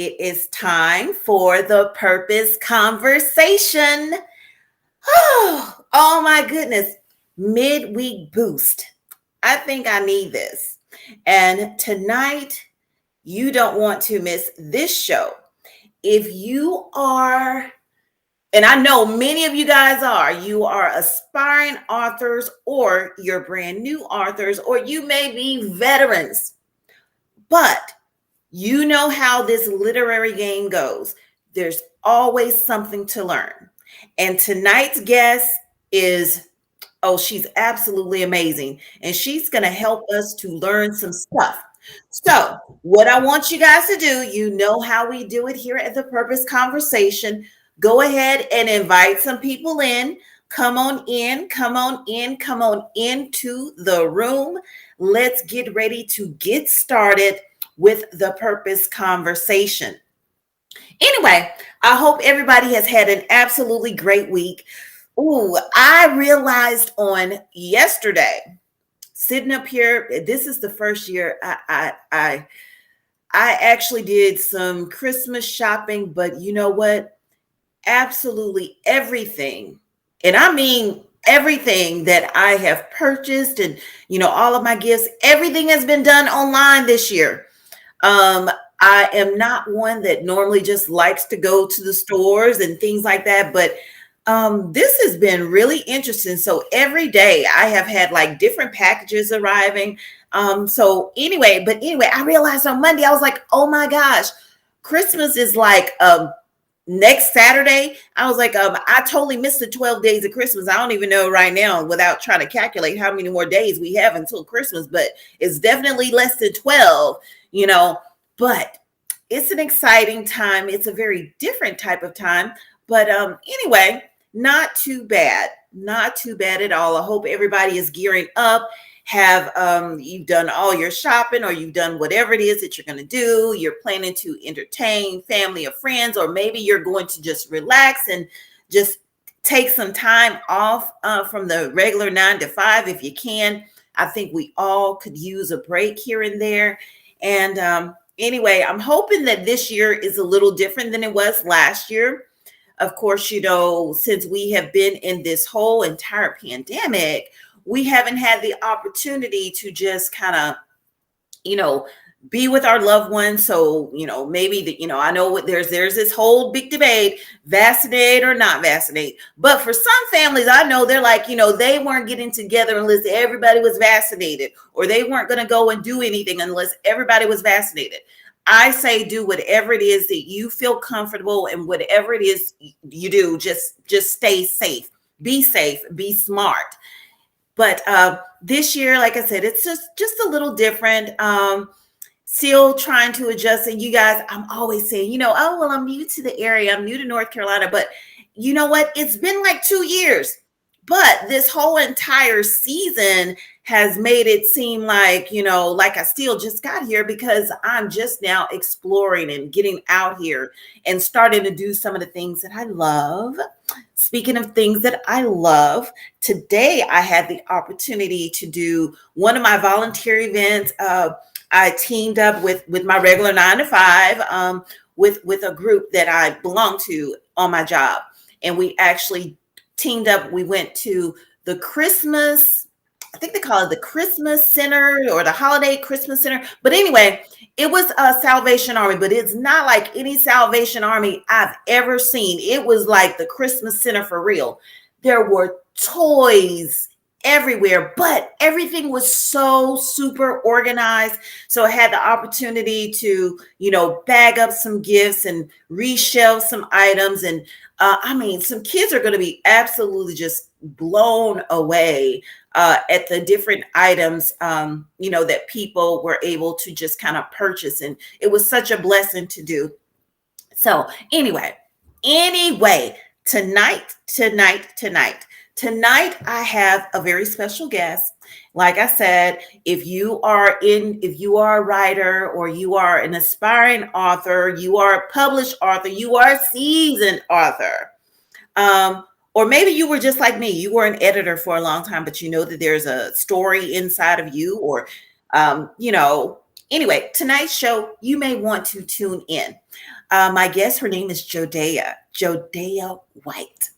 It is time for the purpose conversation. Oh my goodness. Midweek boost. I think I need this. And tonight, you don't want to miss this show. If you are, and I know many of you guys are, you are aspiring authors, or you're brand new authors, or you may be veterans, but you know how this literary game goes. There's always something to learn. And tonight's guest is, oh, she's absolutely amazing. And she's going to help us to learn some stuff. So, what I want you guys to do, you know how we do it here at the Purpose Conversation. Go ahead and invite some people in. Come on in, come on in, come on into the room. Let's get ready to get started with the Purpose Conversation. Anyway, I hope everybody has had an absolutely great week. Ooh, I realized on yesterday, sitting up here, this is the first year I actually did some Christmas shopping, but you know what? Absolutely everything, and I mean everything that I have purchased, and all of my gifts, everything has been done online this year. I am not one that normally just likes to go to the stores and things like that, but this has been really interesting. So every day I have had like different packages arriving. But anyway, I realized on Monday, I was like, oh my gosh, Christmas is like next Saturday. I was like, I totally missed the 12 days of Christmas. I don't even know right now without trying to calculate how many more days we have until Christmas, but it's definitely less than 12, but it's an exciting time. It's a very different type of time. But anyway, not too bad. Not too bad at all. I hope everybody is gearing up. Have you've done all your shopping, or you've done whatever it is that you're going to do. You're planning to entertain family or friends, or maybe you're going to just relax and just take some time off from the regular 9 to 5 if you can. I think we all could use a break here and there. And anyway, I'm hoping that this year is a little different than it was last year. Of course, since we have been in this whole entire pandemic, we haven't had the opportunity to just kind of, be with our loved ones. So, maybe I know there's this whole big debate, vaccinate or not vaccinate. But for some families, I know they're like, they weren't getting together unless everybody was vaccinated, or they weren't going to go and do anything unless everybody was vaccinated. I say do whatever it is that you feel comfortable, and whatever it is you do, just stay safe, be smart. But this year, like I said, it's just a little different. Still trying to adjust. And you guys, I'm always saying, oh, well, I'm new to the area. I'm new to North Carolina. But you know what? It's been like 2 years. But this whole entire season has made it seem like, like I still just got here, because I'm just now exploring and getting out here and starting to do some of the things that I love. Speaking of things that I love, today I had the opportunity to do one of my volunteer events. I teamed up with my regular 9 to 5 with a group that I belong to on my job. And we actually teamed up. We went to the Christmas, I think they call it the Christmas Center, or the Holiday Christmas Center. But anyway, it was a Salvation Army, but it's not like any Salvation Army I've ever seen. It was like the Christmas Center for real. There were toys everywhere, but everything was so super organized. So I had the opportunity to, bag up some gifts and reshelve some items. And some kids are going to be absolutely just blown away at the different items, that people were able to just kind of purchase. And it was such a blessing to do. So anyway, tonight, I have a very special guest. Like I said, if you are a writer, or you are an aspiring author, you are a published author, you are a seasoned author, or maybe you were just like me, you were an editor for a long time, but you know that there's a story inside of you, or Anyway, tonight's show, you may want to tune in. My guest, her name is Jodae'a White.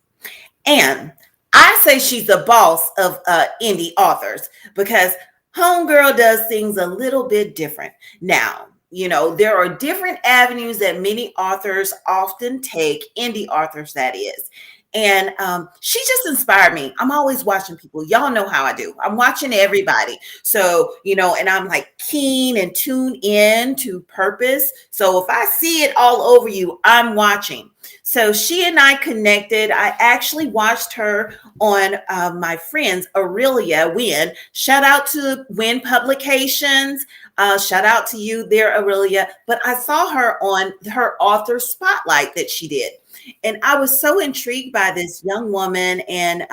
And I say she's the boss of indie authors because Homegirl does things a little bit different. Now, there are different avenues that many authors often take, indie authors, that is. And she just inspired me. I'm always watching people. Y'all know how I do. I'm watching everybody. So, and I'm like keen and tuned in to purpose. So if I see it all over you, I'm watching. So she and I connected. I actually watched her on my friends Aurelia Wynn. Shout out to Wynn Publications. Shout out to you there, Aurelia. But I saw her on her author spotlight that she did. And I was so intrigued by this young woman and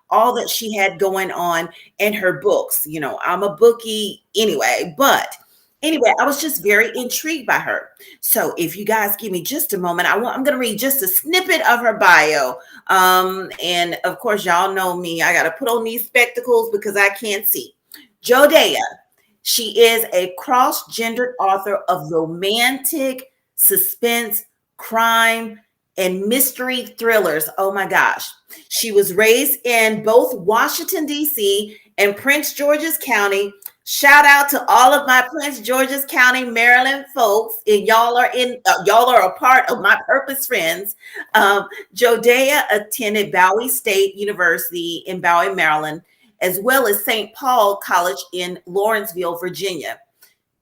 all that she had going on in her books. I'm a bookie anyway, but anyway, I was just very intrigued by her. So if you guys give me just a moment, I'm going to read just a snippet of her bio. And of course, y'all know me. I got to put on these spectacles because I can't see. Jodea. She is a cross-gendered author of romantic, suspense, crime, and mystery thrillers. Oh my gosh. She was raised in both Washington, D.C. and Prince George's County. Shout out to all of my Prince George's County, Maryland folks. And y'all are a part of my purpose friends. Jodea attended Bowie State University in Bowie, Maryland, as well as St. Paul College in Lawrenceville, Virginia.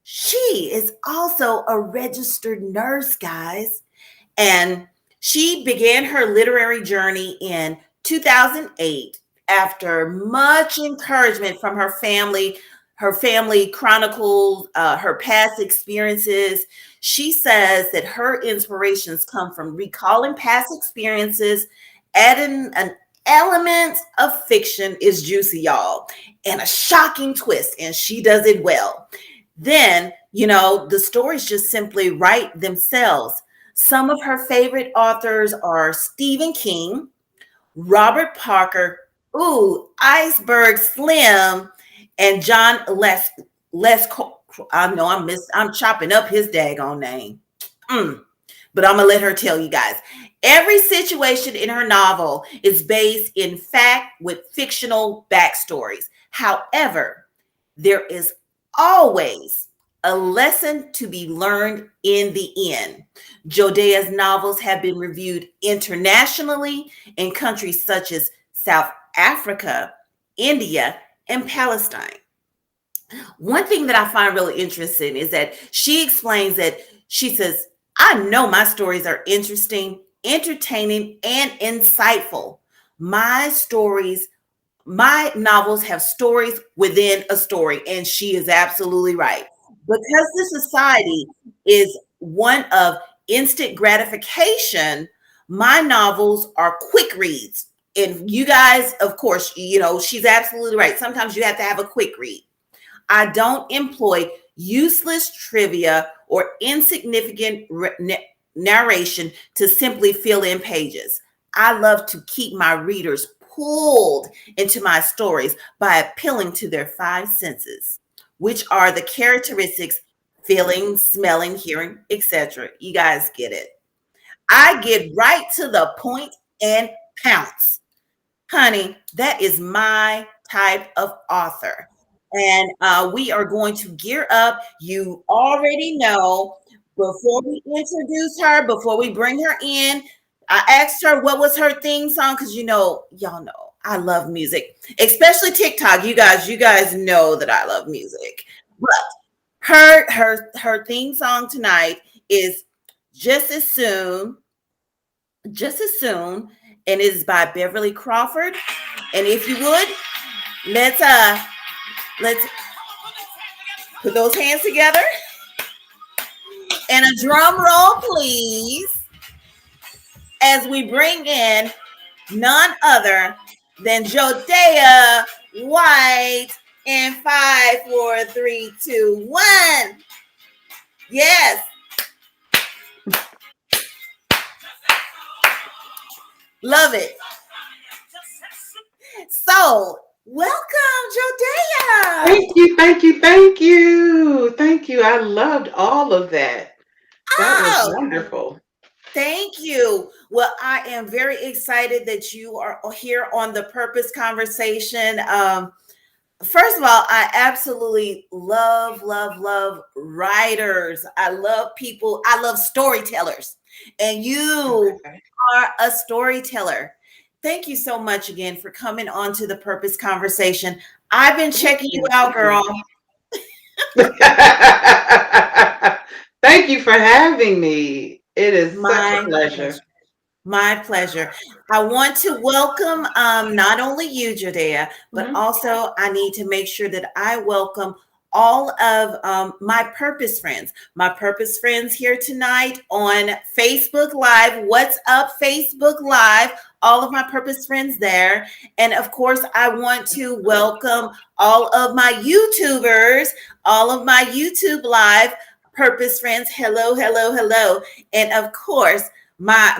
She is also a registered nurse, guys. And she began her literary journey in 2008 after much encouragement from her family. Her family chronicled her past experiences. She says that her inspirations come from recalling past experiences, adding an element of fiction is juicy, y'all, and a shocking twist, and she does it well. Then, the stories just simply write themselves. Some of her favorite authors are Stephen King, Robert Parker, Iceberg Slim, and John I know I'm chopping up his daggone name. But I'm gonna let her tell you guys. Every situation in her novel is based in fact with fictional backstories. However, there is always a lesson to be learned in the end. Jodea's novels have been reviewed internationally in countries such as South Africa, India, and Palestine. One thing that I find really interesting is that she explains that she says, I know my stories are interesting, entertaining, and insightful. My novels have stories within a story. And she is absolutely right. Because the society is one of instant gratification, my novels are quick reads. And you guys, of course, she's absolutely right. Sometimes you have to have a quick read. I don't employ useless trivia or insignificant narration to simply fill in pages. I love to keep my readers pulled into my stories by appealing to their five senses, which are the characteristics feeling, smelling, hearing, etc. You guys get it. I get right to the point and pounce. Honey, that is my type of author. And we are going to gear up. You already know, before we introduce her, before we bring her in, I asked her what was her theme song because y'all know I love music, especially TikTok. You guys know that I love music. But her theme song tonight is just as soon, and it is by Beverly Crawford. And if you would, let's put those hands together. And a drum roll, please, as we bring in none other than Jodae'a White in 5, 4, 3, 2, 1. Yes. Love it. So Welcome, Jode'a. Thank you, thank you, thank you. Thank you. I loved all of that. That was Oh, wonderful. thank you. Well, I am very excited that you are here on the Purpose Conversation. First of all, I absolutely love writers. I love people. I love storytellers. And you Okay. are a storyteller. Thank you so much again for coming on to the Purpose Conversation. I've been Thank checking you you. out, girl. Thank you for having me. It is such a My pleasure. pleasure. My pleasure. I want to welcome not only you, Jodea, but Mhm. also I need to make sure that I welcome all of my purpose friends. My purpose friends here tonight on Facebook Live. What's up, Facebook Live? All of my purpose friends there. And of course, I want to welcome all of my YouTubers, all of my YouTube Live purpose friends. Hello, hello, hello. And of course, my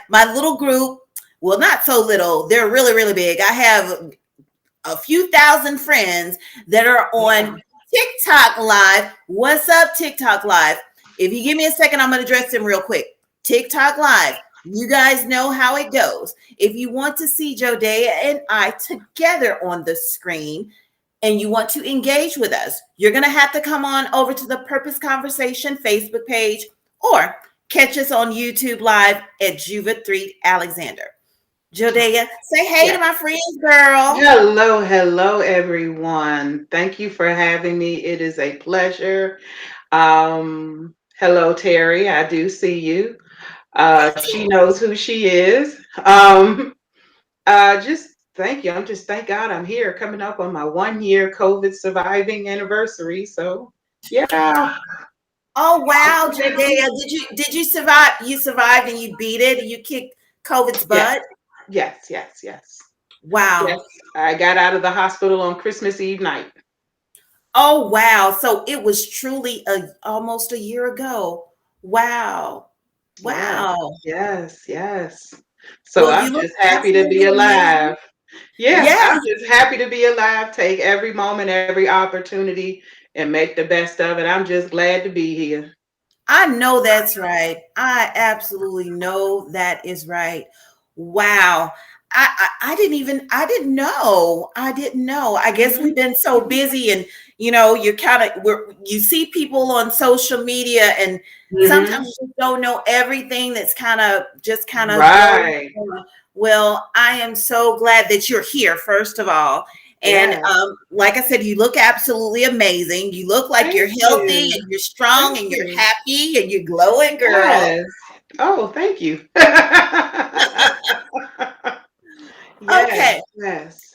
my little group, well, not so little, they're really big. I have a few thousand friends that are on Wow. TikTok Live. What's up, TikTok Live? If you give me a second, I'm going to address them real quick. TikTok Live. You guys know how it goes. If you want to see Jode'a and I together on the screen and you want to engage with us, you're going to have to come on over to the Purpose Conversation Facebook page or catch us on YouTube Live at Juva3 Alexander. Jode'a, say hey to Yeah. my friends, girl. Hello, hello, everyone. Thank you for having me. It is a pleasure. Hello, Terry. I do see you. She knows who she is. Just thank you. I'm just thank God I'm here coming up on my 1 year COVID surviving anniversary. So yeah. Oh wow, Jodea. Did you survive? You survived and you beat it and you kicked COVID's Yes, butt? yes, yes, yes. Yes. Wow. I got out of the hospital on Christmas Eve night. Oh wow. So it was truly almost a year ago. Wow. Yes, Wow. yes, yes. So Well, you I'm look just happy to be absolutely amazing. alive. Yeah, I'm Yes, just happy to be alive. Take every moment, every opportunity, and make the best of it. I'm just glad to be here. I know that's right. I absolutely know that is right. Wow. I didn't even I didn't know. I didn't know. I guess Hmm. we've been so busy and you kind of you see people on social media and sometimes Hmm. you don't know everything that's kind of going Right. on. Well, I am so glad that you're here, first of all. And Yes. like I said, you look absolutely amazing. You look like you're Thank healthy you. and you're strong Thank and you're you. happy and you're glowing, girl. Yes. Oh, thank you. Yes, Okay. yes.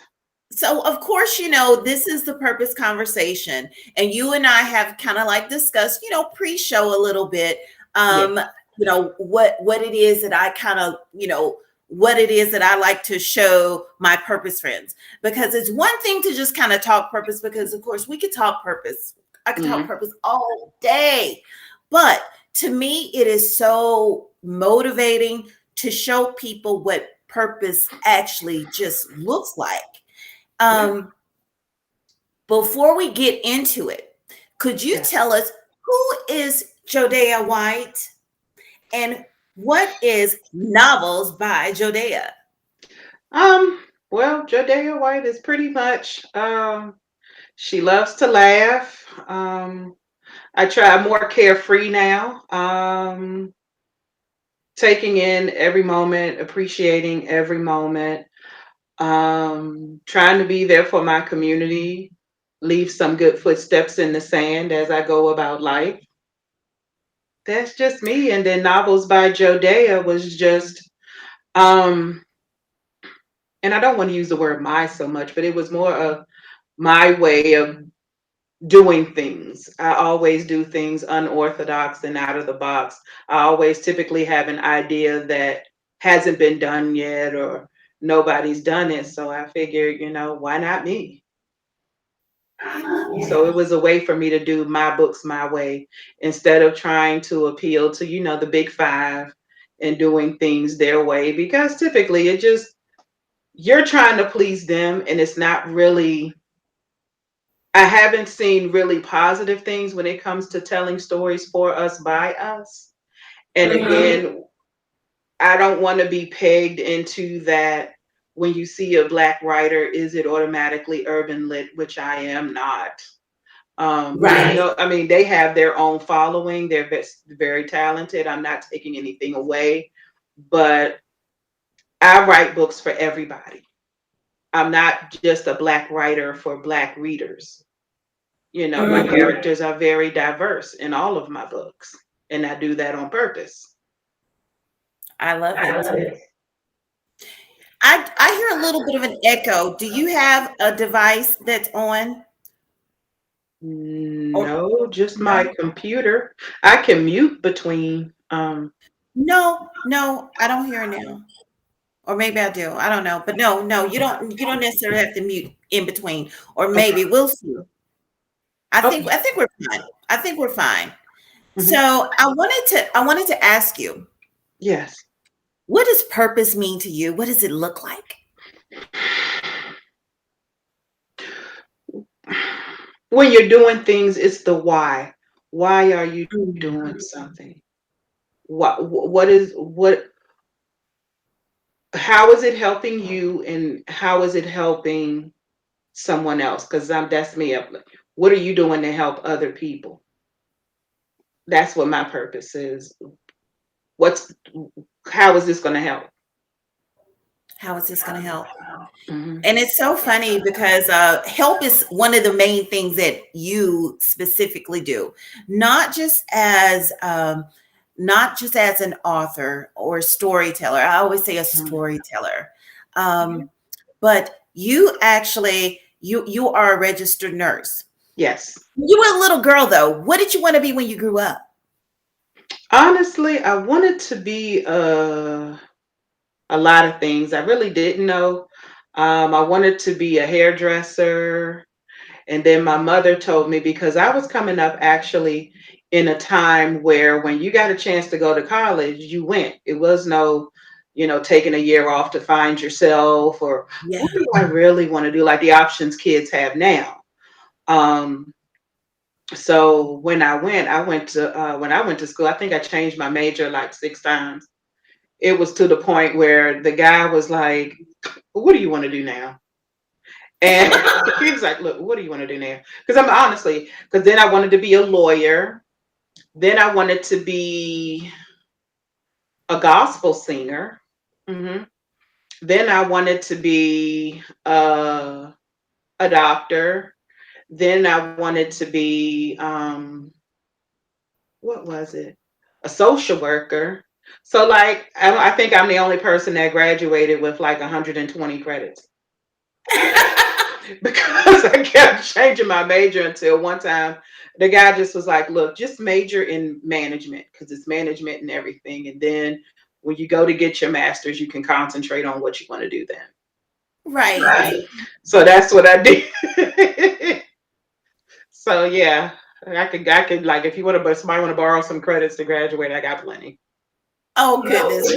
So, of course, this is the purpose conversation. And you and I have kind of like discussed, pre show a little bit, Yes. um, what it is that I kind of, what it is that I like to show my purpose friends. Because it's one thing to just kind of talk purpose, because, of course, we could talk purpose. I could talk Mhm. purpose all day. But to me, it is so motivating to show people what purpose actually just looks like. Yeah. um, Before we get into it, could you Yeah. tell us who is Jodae'a White and what is novels by Jodea? Um, well, Jodeja White is pretty much she loves to laugh. I try more carefree now. Taking in every moment, appreciating every moment, trying to be there for my community, leave some good footsteps in the sand as I go about life. That's just me. And then novels by Jodea was just um and I don't want to use the word my so much, but it was more of my way of doing things. I always do things unorthodox and out of the box. I always typically have an idea that hasn't been done yet or nobody's done it. So I figured, why not me? So it was a way for me to do my books my way instead of trying to appeal to, the big five and doing things their way because typically it just you're trying to please them, and it's not really. I haven't seen really positive things when it comes to telling stories for us by us. And Mhm. again, I don't want to be pegged into that. When you see a black writer, is it automatically urban lit? Which I am not. Even Right. though, I mean, they have their own following, they're very talented. I'm not taking anything away, but I write books for everybody. I'm not just a black writer for black readers. My Mhm. characters are very diverse in all of my books, and I do that on purpose. I love it. I hear a little bit of an echo. Do you have a device that's on or No, just my no? computer. I can mute between. No, no, I don't hear it now. Or maybe I do. I don't know. But no, no, you don't necessarily have to mute in between. Or Okay. maybe we'll see. Okay. I think we're fine. I think we're fine. Mhm. So I wanted to ask you, Yes. what does purpose mean to you? What does it look like? When you're doing things, it's the why. Why are you Mm. doing something? What is what? How is it helping you, and how is it helping someone else? Because that's me. What are you doing to help other people? That's what my purpose is. What's How is this going to help? How is this going to help? Hmm. And it's so funny because help is one of the main things that you specifically do, not just as not just as an author or storyteller. I always say a storyteller, um, but you actually you are a registered nurse. Yes. You were a little girl though. What did you want to be when you grew up? Honestly, I wanted to be a lot of things. I really didn't know. I wanted to be a hairdresser. And then my mother told me, because I was coming up actually in a time where when you got a chance to go to college, you went. It was no, taking a year off to find yourself, or Yeah. what do I really want to do? Like the options kids have now. Um, so when I went to school, I think I changed my major like 6 times. It was to the point where the guy was like, "Well, what do you want to do now?" And he's like, "Look, what do you want to do now?" Because I'm honestly, because then I wanted to be a lawyer. Then I wanted to be a gospel singer. Hmm. Then I wanted to be a doctor. Then I wanted to be, what was it? A social worker. So, like, I think I'm the only person that graduated with like 120 credits. Because I kept changing my major until one time the guy just was like, "Look, just major in management because it's management and everything. And then when you go to get your master's, you can concentrate on what you want to do then." Right. Right. So that's what I did. So yeah, I could like if you want to, somebody want to borrow some credits to graduate, I got plenty. Oh goodness.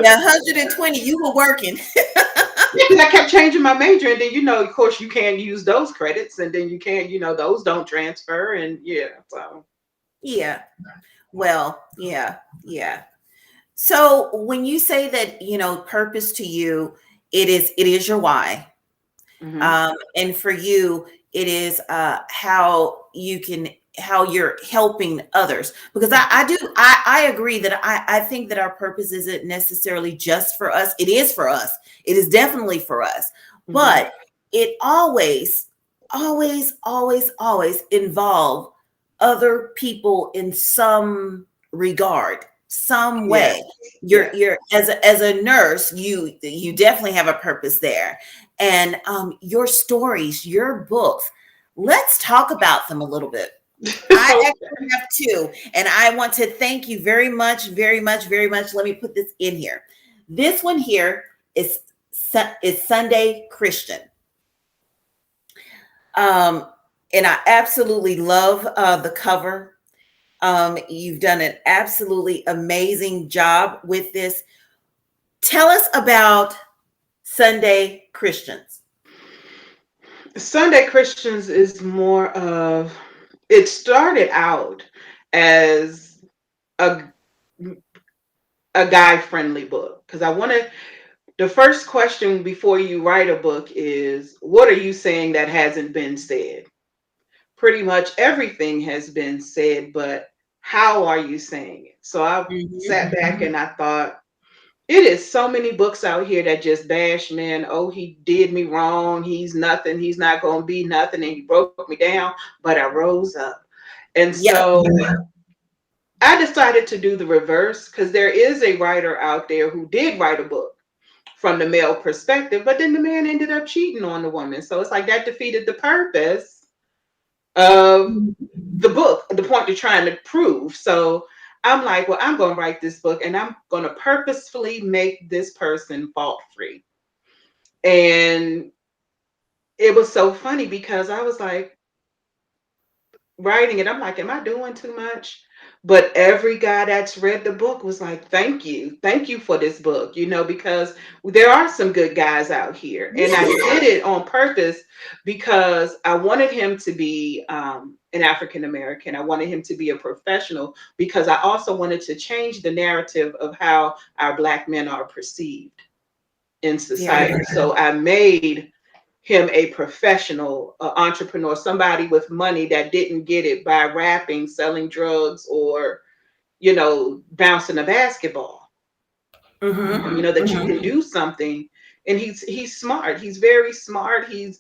Yeah, 120. You were working. Because I kept changing my major, and then of course, you can't use those credits, and then you can't, those don't transfer, and yeah, so. Yeah. Well, yeah. Yeah. So when you say that, purpose to you, it is your why. Hmm. And for you, it is how you're helping others. Because I agree that I think that our purpose isn't necessarily just for us. It is for us. It is definitely for us. Hmm. But it always, always, always, always involve other people in some regard, some Yes. way. You're Yes. you're as a nurse, you definitely have a purpose there. And your stories, your books, let's talk about them a little bit. I Okay. actually have two, and I want to thank you very much, very much, very much. Let me put this in here. This one here is is Sunday Christian. Um, and I absolutely love the cover. You've done an absolutely amazing job with this. Tell us about Sunday Christians. Sunday Christians is more of, it started out as a guy friendly book, because I want to, the first question before you write a book is, what are you saying that hasn't been said? Pretty much everything has been said, but how are you saying it? So I sat back and I thought, it is so many books out here that just bash men. Oh, he did me wrong. He's nothing. He's not going to be nothing. And he broke me down, but I rose up. And Yep. so I decided to do the reverse, because there is a writer out there who did write a book from the male perspective, but then the man ended up cheating on the woman. So it's like that defeated the purpose of the book, the point you're trying to prove. So I'm like, well, I'm going to write this book and I'm going to purposefully make this person fault free. And it was so funny because I was like, writing it, I'm like, am I doing too much? But every guy that's read the book was like, thank you for this book, because there are some good guys out here. And I did it on purpose because I wanted him to be an African American. I wanted him to be a professional, because I also wanted to change the narrative of how our Black men are perceived in society. So I made him a professional entrepreneur, somebody with money that didn't get it by rapping, selling drugs, or bouncing a basketball. That you can do something. And he's smart. He's very smart. He's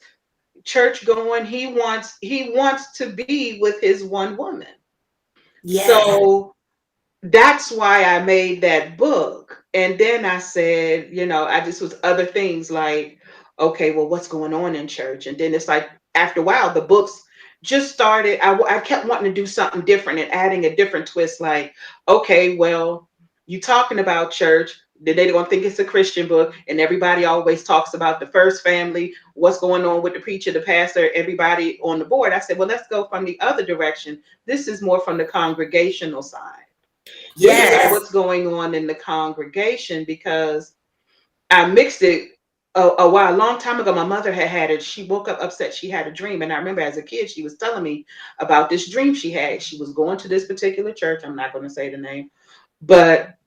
church going. He wants to be with his one woman. So that's why I made that book. And then I said, I just was other things like, okay, well, what's going on in church? And then it's like, after a while, the books just started. I kept wanting to do something different and adding a different twist. Like, okay, well, you talking about church. They don't think it's a Christian book. And everybody always talks about the first family, what's going on with the preacher, the pastor, everybody on the board. I said, well, let's go from the other direction. This is more from the congregational side. This is what's going on in the congregation, because I mixed it a long time ago. My mother had it. She woke up upset. She had a dream. And I remember as a kid, she was telling me about this dream she had. She was going to this particular church. I'm not going to say the name, but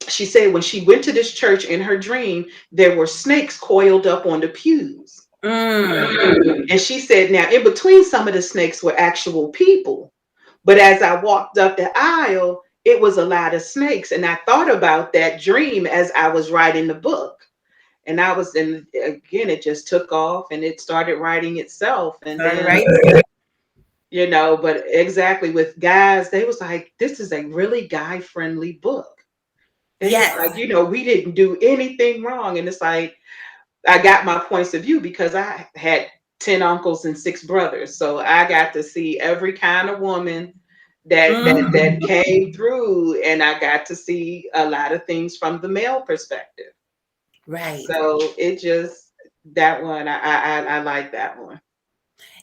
she said when she went to this church in her dream, there were snakes coiled up on the pews. And she said, now in between some of the snakes were actual people. But as I walked up the aisle, it was a lot of snakes. And I thought about that dream as I was writing the book. And again, it just took off and it started writing itself. And then, but exactly with guys, they was like, this is a really guy friendly book. It's like, we didn't do anything wrong. And it's like, I got my points of view because I had 10 uncles and 6 brothers. So I got to see every kind of woman that came through, and I got to see a lot of things from the male perspective. Right. So it just, that one, I like that one.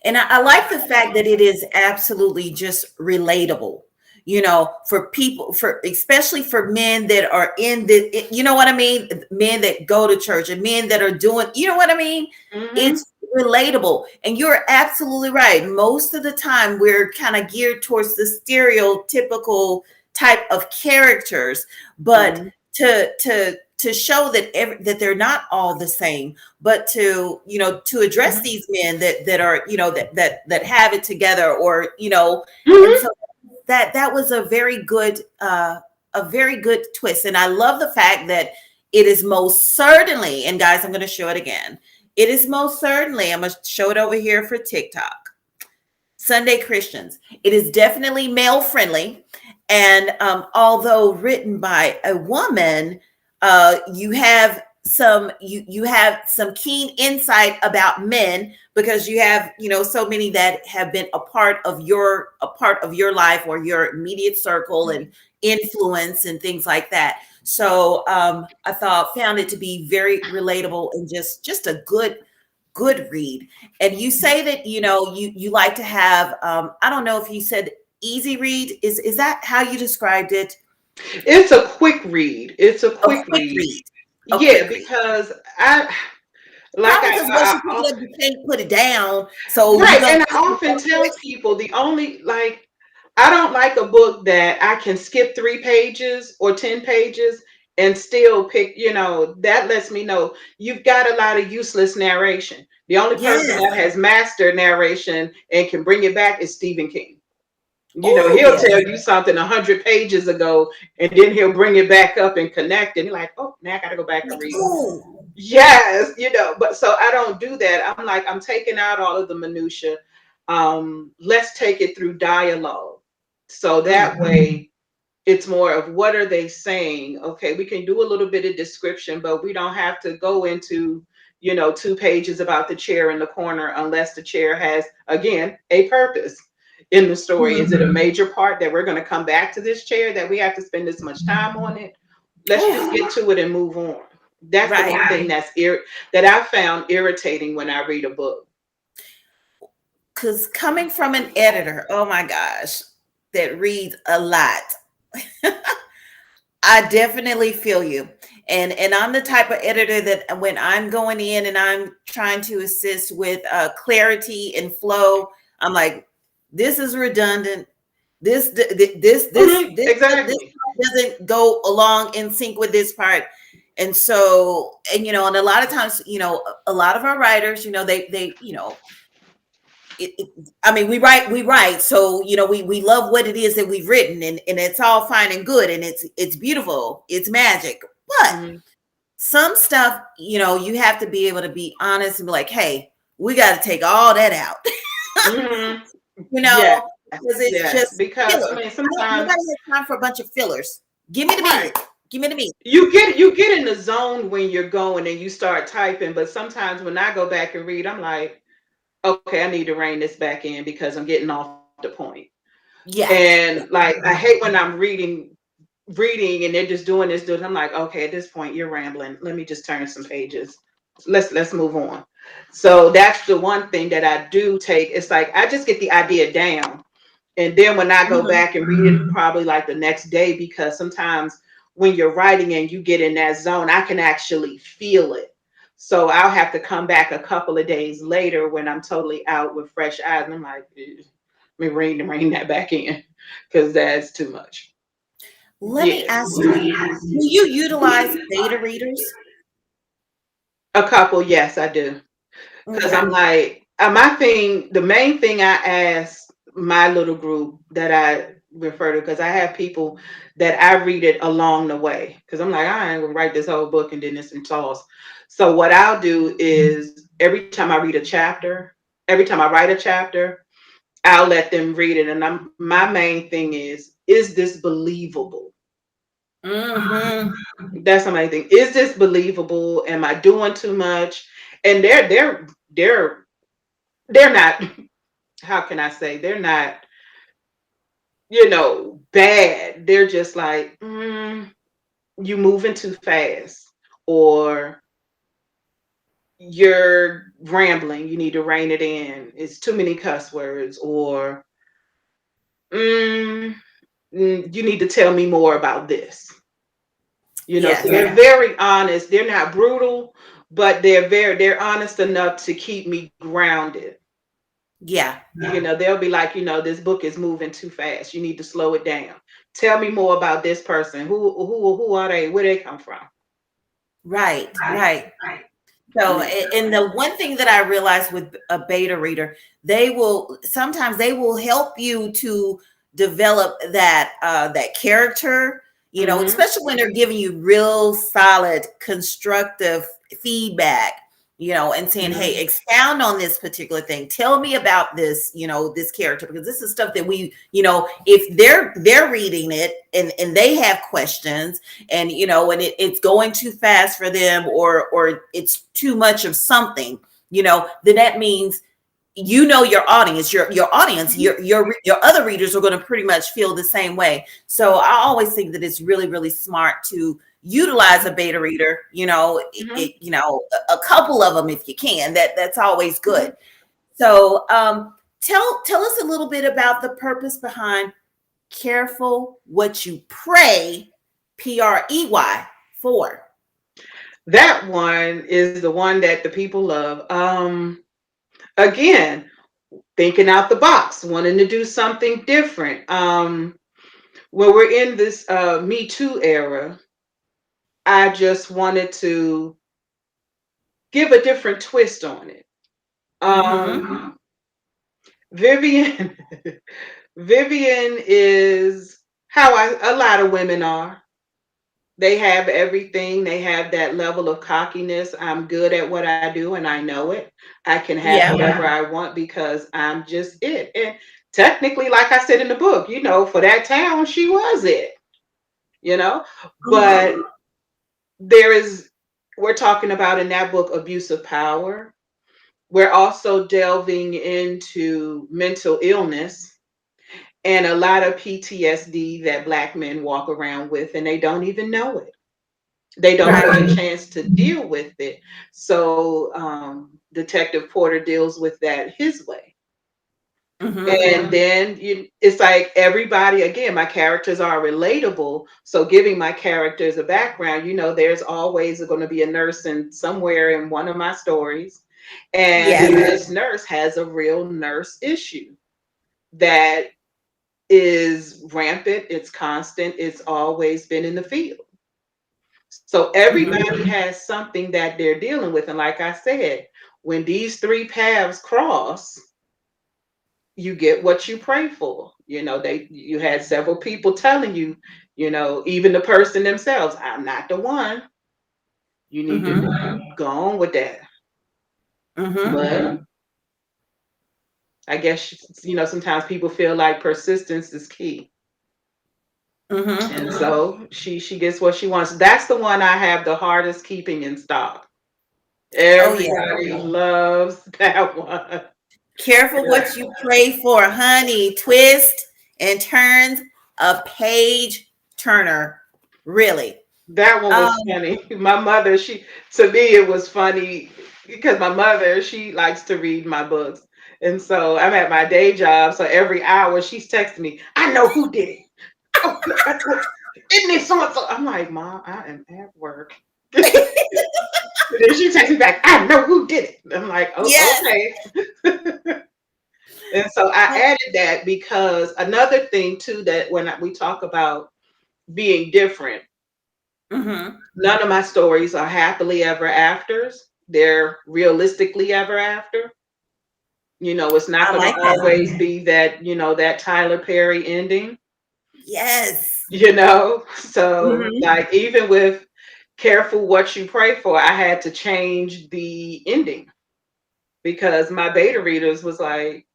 And I like the fact that it is absolutely just relatable, for people, especially for men that are in the, what I mean? Men that go to church and men that are doing, what I mean? It's relatable. And you're absolutely right. Most of the time we're kind of geared towards the stereotypical type of characters, but to show that they're not all the same, but to address these men that are that have it together, or and so that was a very good twist. And I love the fact that it is most certainly, and guys, I'm going to show it again. It is most certainly, I'm going to show it over here for TikTok. Sunday Christians. It is definitely male friendly, and although written by a woman, you have some keen insight about men, because you have so many that have been a part of your life or your immediate circle and influence and things like that. So I found it to be very relatable and just a good read. And you say that you like to have I don't know if you said easy read. Is that how you described it? It's a quick read. It's a quick read. Okay, Yeah, because I like probably because once you pick it up, you can't put it down. So you're right, gonna and I often tell people the only like I don't like a book that I can skip 3 pages or 10 pages and still pick, that lets me know you've got a lot of useless narration. The only person yes. that has mastered narration and can bring it back is Stephen King. Oh He'll yes. tell you something 100 pages ago, and then he'll bring it back up and connect, and you're like, oh, now I got to go back and Like, read it. oh, Yes, but so I don't do that. I'm like, I'm taking out all of the minutia. Let's take it through dialogue. So that way it's more of what are they saying? Okay, we can do a little bit of description, but we don't have to go into, 2 pages about the chair in the corner unless the chair has, again, a purpose in the story. Is it a major part that we're going to come back to this chair that we have to spend this much time on it? Let's just get to it and move on. That's the one right. thing that I found irritating when I read a book. Because coming from an editor, oh my gosh, that reads a lot, I definitely feel you. And I'm the type of editor that when I'm going in and I'm trying to assist with clarity and flow, I'm like, this is redundant. This Exactly. doesn't go along in sync with this part. And so, and a lot of times, a lot of our writers, they I mean, we write. So, we love what it is that we've written, and it's all fine and good, and it's beautiful, it's magic. But Mhm. some stuff, you have to be able to be honest and be like, hey, we got to take all that out, Mhm. Yes, because it's yes. just Because I filler. mean, sometimes, Nobody has time for a bunch of fillers. Give me the right, meat. Give me the meat. you get in the zone when you're going and you start typing. But sometimes when I go back and read, I'm like, okay, I need to rein this back in because I'm getting off the point. Yeah. And like, I hate when I'm reading and they're just doing this, doing. I'm like, okay, at this point, you're rambling. Let me just turn some pages. Let's move on. So that's the one thing that I do take. It's like I just get the idea down. And then when I go Mhm. back and read it, probably like the next day, because sometimes when you're writing and you get in that zone, I can actually feel it. So I'll have to come back a couple of days later when I'm totally out with fresh eyes. And I'm like, let me rein that back in because that's too much. Let me Yeah. ask you, do you utilize beta readers? A couple, yes, I do. Because Okay. I'm like, the main thing I ask my little group that I refer to, because I have people that I read it along the way. Because I'm like, I ain't gonna write this whole book and then it's some toss. So what I'll do is every time I write a chapter, I'll let them read it. And my main thing is this believable? Mm-hmm. That's my main thing. Is this believable? Am I doing too much? And they're they're not, how can I say, they're not, bad. They're just like, you moving too fast, or you're rambling. You need to rein it in. It's too many cuss words, or mm, you need to tell me more about this. So Yes. they're very honest. They're not brutal, but they're honest enough to keep me grounded. Yeah. They'll be like, this book is moving too fast. You need to slow it down. Tell me more about this person. Who are they? Where they come from? Right. Right. So, Yeah. and the one thing that I realized with a beta reader, sometimes they will help you to develop that character, Mm-hmm. especially when they're giving you real solid, constructive feedback, and saying, Mm-hmm. hey, expound on this particular thing. Tell me about this, this character, because this is stuff that if they're reading it and they have questions, and and it's going too fast for them, or it's too much of something, then that means your audience, your audience, your other readers are going to pretty much feel the same way. So I always think that it's really, really smart to utilize a beta reader, Mm-hmm. a couple of them if you can. That's always Mm-hmm. good. So tell us a little bit about the purpose behind careful what you pray, PREY, for. that one is the one that the people love. Again, thinking out the box, wanting to do something different. When we're in this Me Too era, I just wanted to give a different twist on it. Mm-hmm. Um, Vivian, Vivian is how a lot of women are. They have everything. They have that level of cockiness. I'm good at what I do and I know it. I can have Yeah. whatever I want because I'm just it. And technically, like I said in the book, for that town, she was it, you know? Mm-hmm. But there is, we're talking about in that book abuse of power. We're also delving into mental illness and a lot of PTSD that Black men walk around with and they don't even know it. They don't Right. get a chance to deal with it. So Detective Porter deals with that his way. Mm-hmm. And then it's like everybody, again, my characters are relatable. So giving my characters a background, there's always going to be a nurse in somewhere in one of my stories. And Yes. this nurse has a real nurse issue that is rampant, it's constant, it's always been in the field. So Mm-hmm. everybody has something that they're dealing with. And like I said, when these three paths cross, you get what you pray for. You had several people telling you, even the person themselves, I'm not the one. You need Mm-hmm. to go on with that. Mm-hmm. But I guess sometimes people feel like persistence is key. Mm-hmm. And so she gets what she wants. That's the one I have the hardest keeping in stock. Oh yeah. Everybody loves that one. Careful what you pray for, honey. Twist and turns, a page turner. Really. That one was Um, funny. My mother, to me, it was funny because my mother, she likes to read my books. And so I'm at my day job. So every hour she's texting me, I know who did it. Oh, isn't it so and so? I'm like, Mom, I am at work. And then she texts me back, I know who did it. I'm like, oh, yes. okay. And so I added that because another thing too that when we talk about being different, Mm-hmm. none of my stories are happily ever afters. They're realistically ever after. It's not I going to like that. always be that Tyler Perry ending, Yes. So Mm-hmm. like even with Careful What You Pray For, I had to change the ending because my beta readers was like,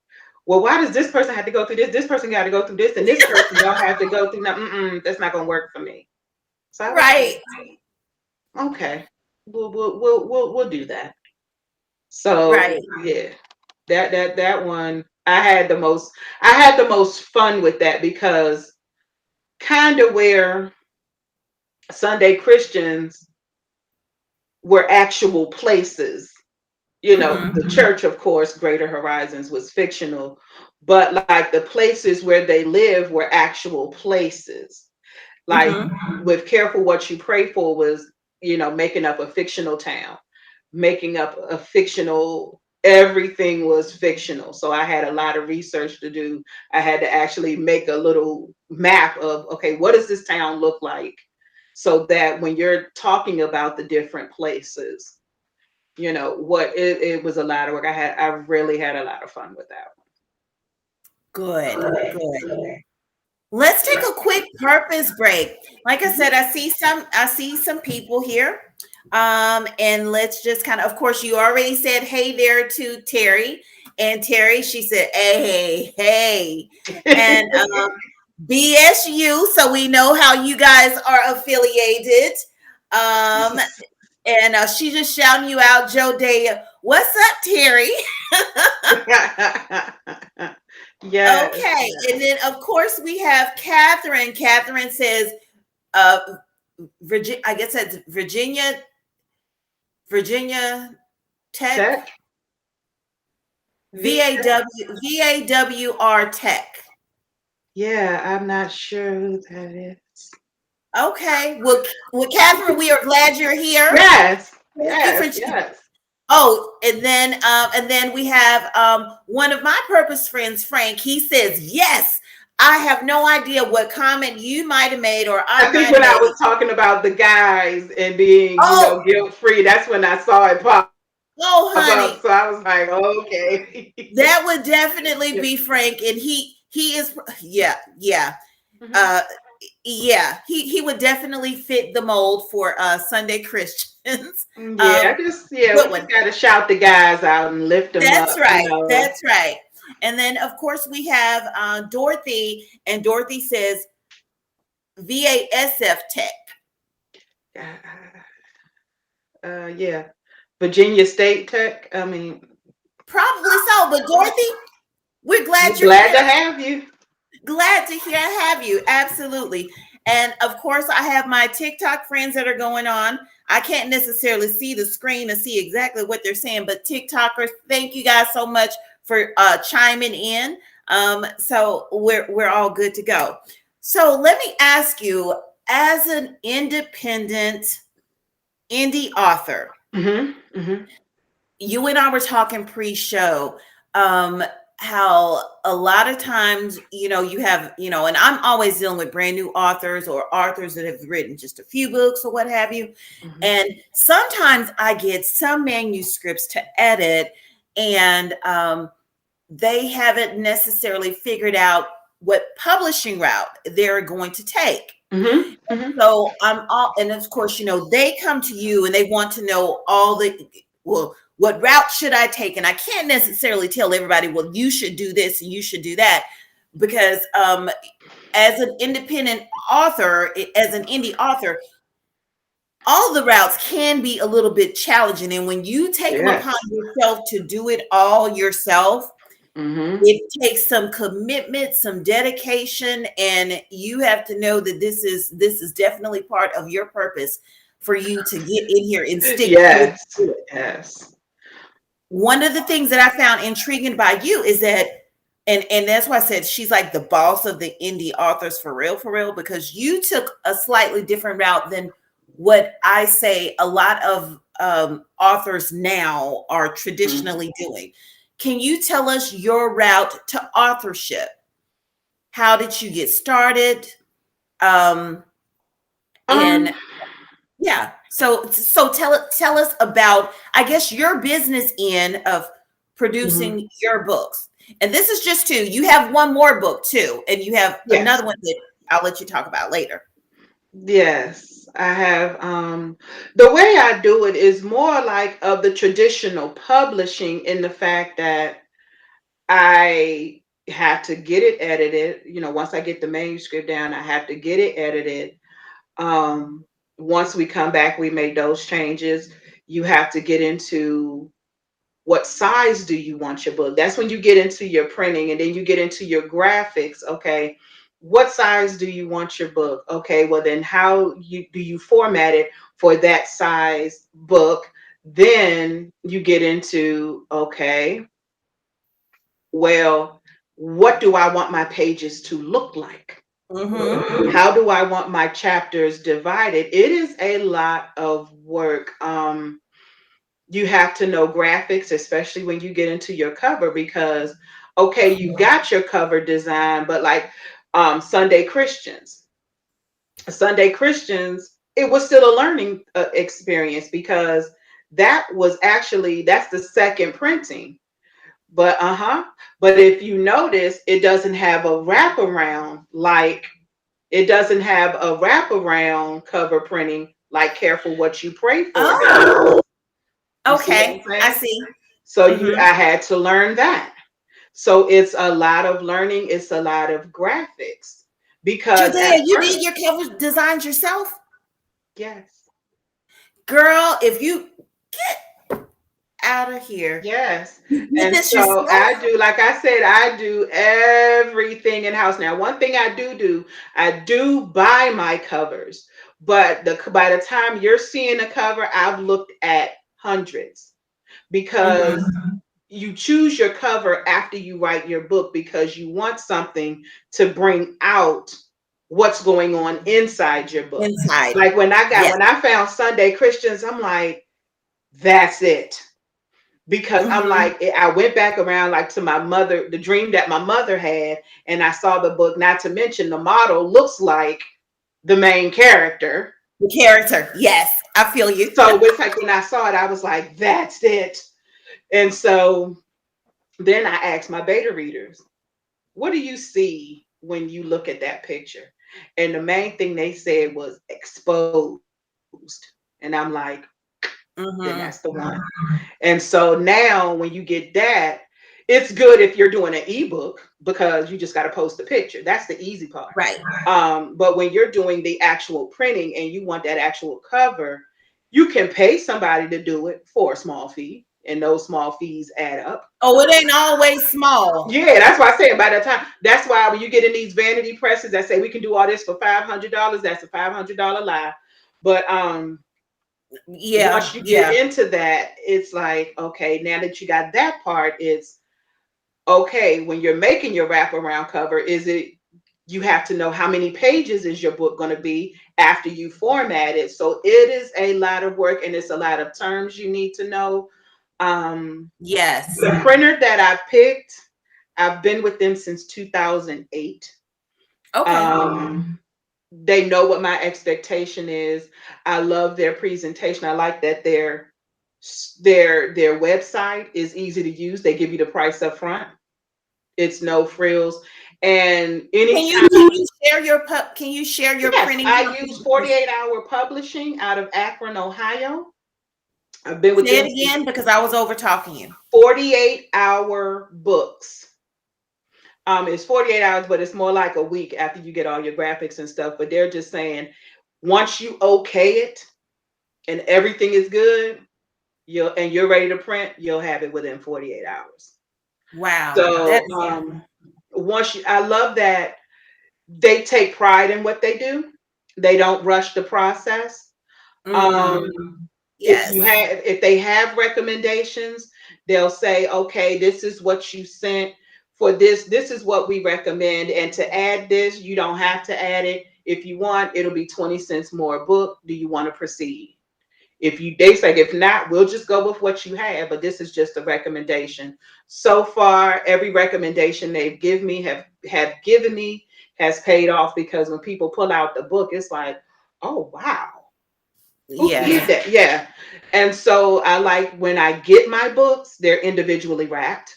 well, why does this person have to go through this? This person got to go through this, and this person don't have to go through. No, that's not going to work for me. So I was Right. like, okay, we'll do that. So Right. yeah, that one I had the most fun with that because kind of where Sunday Christians were actual places. Mm-hmm. The church, of course, Greater Horizons was fictional, but like the places where they live were actual places. Like Mm-hmm. with Careful What You Pray For was, making up a fictional town, making up a fictional, everything was fictional. So I had a lot of research to do. I had to actually make a little map of, okay, what does this town look like? So that when you're talking about the different places, what it was a lot of work. I really had a lot of fun with that Good. Good. Let's take a quick purpose break. Like I said, I see some people here. And let's just of course, you already said hey there to Terry. And Terry, she said, hey, hey. And one. BSU, so we know how you guys are affiliated. Um, and she just shouting you out, Jodea. What's up, Terry? Yes. Okay, and then of course we have Catherine. Catherine says, uh, Virginia. I guess that's Virginia Tech, Tech. V. VAWR Tech. Yeah, I'm not sure who that is. Okay. Well, Catherine, we are glad you're here. Yes, Thank you for. yes, yes. Oh, and then we have one of my purpose friends, Frank. He says, "Yes, I have no idea what comment you might have made or I I think might have when I made." was talking about the guys and being, Oh, guilt free, that's when I saw it pop oh, up. So I honey, was like, okay. that would definitely be Frank, and he is, yeah, yeah. Mhm. Uh, yeah, he would definitely fit the mold for Sunday Christians. Yeah, Um, we good just one. gotta shout the guys out and lift them That's up, right. That's right. And then, of course, we have Dorothy, and Dorothy says VASF Tech. Yeah, Virginia State Tech. I mean, Probably so. But Dorothy, we're glad we're you're glad here. to have you. Glad to hear have you. Absolutely. And of course, I have my TikTok friends that are going on. I can't necessarily see the screen to see exactly what they're saying, but TikTokers, thank you guys so much for chiming in. So we're all good to go. So let me ask you, as an independent indie author, Hmm. Hmm. you and I were talking pre-show, um, how a lot of times, you have, and I'm always dealing with brand new authors or authors that have written just a few books or what have you. Hmm. And sometimes I get some manuscripts to edit, and they haven't necessarily figured out what publishing route they're going to take. Hmm. Hmm. So I'm all, and of course, they come to you and they want to know all the, well, what route should I take? And I can't necessarily tell everybody, well, you should do this and you should do that, because as an independent author, as an indie author, all the routes can be a little bit challenging. And when you take them upon Yes. yourself to do it all yourself, Hmm. it takes some commitment, some dedication, and you have to know that this is definitely part of your purpose for you to get in here and stick with Yes. it. Yes. One of the things that I found intriguing by you is that, and that's why I said she's like the boss of the indie authors for real, because you took a slightly different route than what I say a lot of authors now are Mhm. traditionally doing. Can you tell us your route to authorship? How did you get started? Um, Um. and yeah, so tell us about, I guess, your business end of Mhm. producing your books. And this is just two. You have one more book too, and you have Yes. another one that I'll let you talk about later. Yes. I have. The way I do it is more like of the traditional publishing in the fact that I have to get it edited. Once I get the manuscript down, I have to get it edited. Um, Once we come back, we make those changes. You have to get into what size do you want your book. That's when you get into your printing, and then you get into your graphics. Okay, what size do you want your book? Okay, well then how you format it for that size book? Then you get into, okay, well, what do I want my pages to look like? Mm-hmm. How do I want my chapters divided? It is a lot of work. You have to know graphics, especially when you get into your cover, because okay, you got your cover design, but like Sunday Christians, it was still a learning experience, because that's the second printing. But but if you notice, it doesn't have a wraparound, like it doesn't have a wraparound cover printing like Careful What You Pray For does. Oh, You see what I'm okay. I saying? see. So Mm-hmm. I had to learn that. So it's a lot of learning, it's a lot of graphics. Because Jodea, at you did first, your cover designs yourself? yes, Girl, if you get out of here, yes. you did And this so yourself? I do, like I said, I do everything in house. Now, one thing I do buy my covers, but by the time you're seeing a cover, I've looked at hundreds, because Mm-hmm. you choose your cover after you write your book, because you want something to bring out what's going on inside your book. Inside. Like when Yes. I found Sunday Christians, I'm like, that's it. Because I'm Mm-hmm. like, I went back around like to my mother, the dream that my mother had, and I saw the book, not to mention the model looks like the main character. The character. Yes. I feel you. So it's like when I saw it, I was like, that's it. And so then I asked my beta readers, what do you see when you look at that picture? And the main thing they said was exposed. And I'm like, then that's the one. Mm-hmm. And so now when you get that, it's good if you're doing an ebook because you just got to post the picture. That's the easy part. Right. But when you're doing the actual printing and you want that actual cover, you can pay somebody to do it for a small fee, and those small fees add up. Oh, it ain't always small. Yeah, that's why I say by the time. That's why when you get in these vanity presses that say we can do all this for $500, that's a $500 lie. But Yeah. once you get Yeah. into that, it's like, okay, now that you got that part, it's okay. When you're making your wraparound cover, is it you have to know how many pages is your book going to be after you format it. So it is a lot of work and it's a lot of terms you need to know. Yes. The printer that I picked, I've been with them since 2008. Okay. They know what my expectation is. I love their presentation. I like that their website is easy to use. They give you the price up front. It's no frills. And anytime, Can you share your yes, printing I use company? 48 Hour Publishing out of Akron, Ohio. I've been with Say it them since again because I was over talking you. 48 Hour Books. It's 48 hours, but it's more like a week after you get all your graphics and stuff. But they're just saying once you okay it and everything is good, you're ready to print, you'll have it within 48 hours. Wow. So That's I love that they take pride in what they do. They don't rush the process. mm, Um, yes. if they have recommendations, they'll say, okay, this is what you sent for this. This is what we recommend. And to add this, you don't have to add it. If you want, it'll be 20 cents more a book. Do you want to proceed? They say, if not, we'll just go with what you have, but this is just a recommendation. So far, every recommendation they've given me have given me has paid off, because when people pull out the book, it's like, oh wow, who did Yes. that? Yeah. And so I like when I get my books, they're individually wrapped.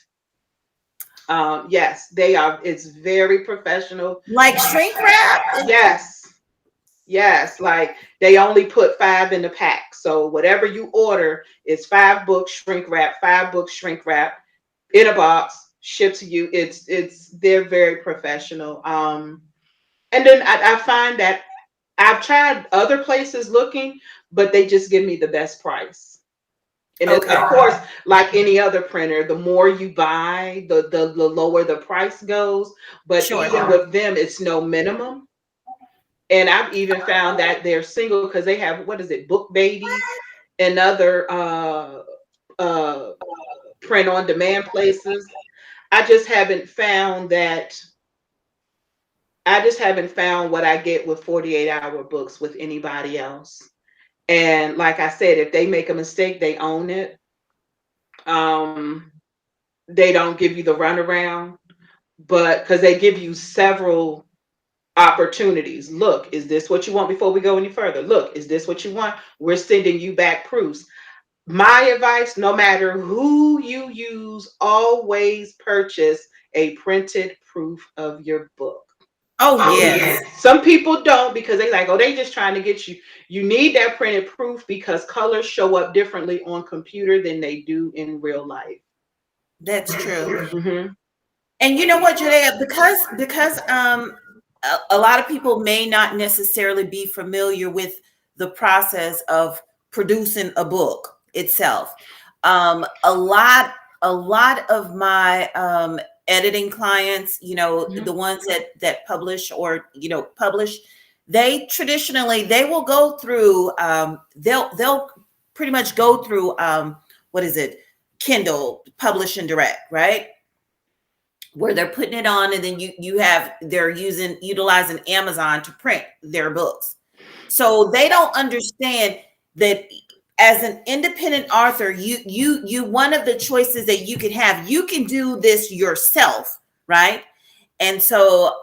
Yes, they are. It's very professional. Like shrink wrap? Yes. Yes, like they only put 5 in the pack. So whatever you order is 5 books shrink wrap, 5 books shrink wrap in a box, shipped to you. It's they're very professional. And then I find that I've tried other places looking, but they just give me the best price. And Okay. of course, like any other printer, the more you buy, the lower the price goes. But Sure. even with them, it's no minimum. And I've even found that they're single because they have, what is it, Book Baby and other uh, print on demand places. I just haven't found that. I just haven't found what I get with 48 Hour Books with anybody else. And like I said, if they make a mistake, they own it. Um, they don't give you the runaround, but because they give you several opportunities. Look, is this what you want before we go any further? Look, is this what you want? We're sending you back proofs. My advice, no matter who you use, always purchase a printed proof of your book. Oh Oh, yes. yeah. Some people don't because they like, oh, they just trying to get you. You need that printed proof because colors show up differently on computer than they do in real life. That's true. Mm-hmm. And you know what, Jodea, because a lot of people may not necessarily be familiar with the process of producing a book itself. A lot of my editing clients, the ones that publish or publish, they will go through they'll pretty much go through what is it, Kindle Publish and Direct, right? where they're putting it on, and then they're utilizing Amazon to print their books. So they don't understand that as an independent author, you one of the choices that you can have, you can do this yourself, right? And so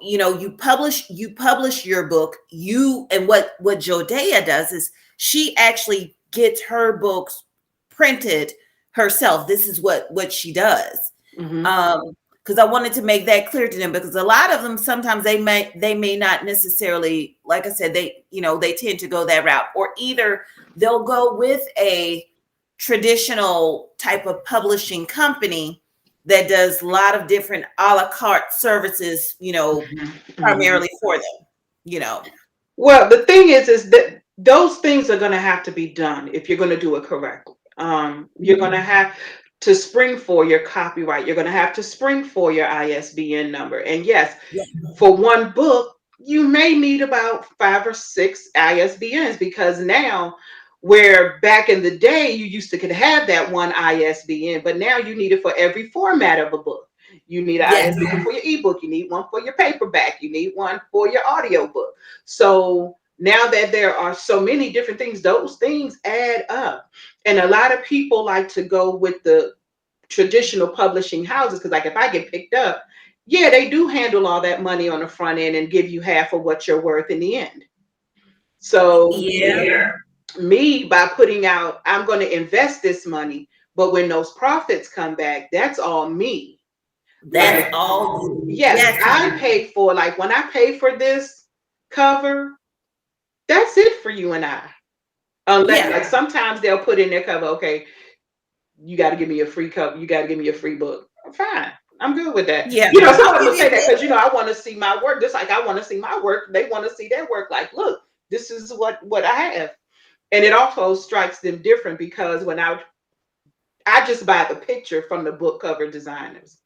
you publish your book. And what Jodea does is she actually gets her books printed herself. This is what she does. Mm-hmm. Because I wanted to make that clear to them, because a lot of them, sometimes they may not necessarily, like I said, they tend to go that route, or either they'll go with a traditional type of publishing company that does a lot of different a la carte services, Mm-hmm. primarily for them, you know. Well, the thing is that those things are going to have to be done if you're going to do it correctly. You're going to have to spring for your copyright. You're going to have to spring for your ISBN number. And yes, Yeah. for one book, you may need about 5 or 6 ISBNs, because now, where back in the day you used to could have that one ISBN, but now you need it for every format of a book. You need an Yes. ISBN for your ebook, you need one for your paperback, you need one for your audiobook. So now that there are so many different things, those things add up. And a lot of people like to go with the traditional publishing houses, because, like, if I get picked up, yeah, they do handle all that money on the front end and give you half of what you're worth in the end. So Yeah. me, by putting out, I'm going to invest this money, but when those profits come back, that's all me. That's Like, all you. yes, Yes. I pay for, like, when I pay for this cover, that's it for you and I. Unless, Yeah. like, sometimes they'll put in their cover, okay, you got to give me a free cover, you got to give me a free book. Fine, I'm good with that. Yeah. Some of I'll them give will you say that that. because I want to see my work. Just like I want to see my work, they want to see their work. Like, look, this is what I have. And it also strikes them different, because when I just buy the picture from the book cover designers.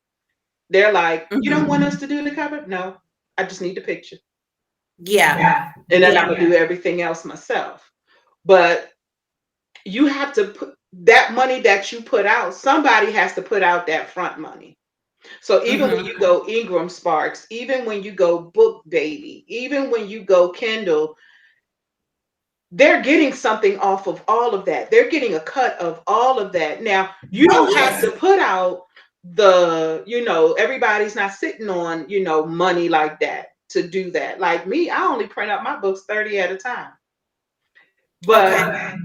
They're like, you don't want Mhm. us to do the cover? No, I just need the picture. Yeah. And then I'm Yeah. gonna do everything else myself. But you have to put that money that you put out, somebody has to put out that front money. So even when Hmm. you go Ingram Sparks, even when you go Book Baby, even when you go Kindle, they're getting something off of all of that. They're getting a cut of all of that. Now, you Oh, don't have yes. to put out everybody's not sitting on, money like that to do that. Like me, I only print out my books 30 at a time. Okay.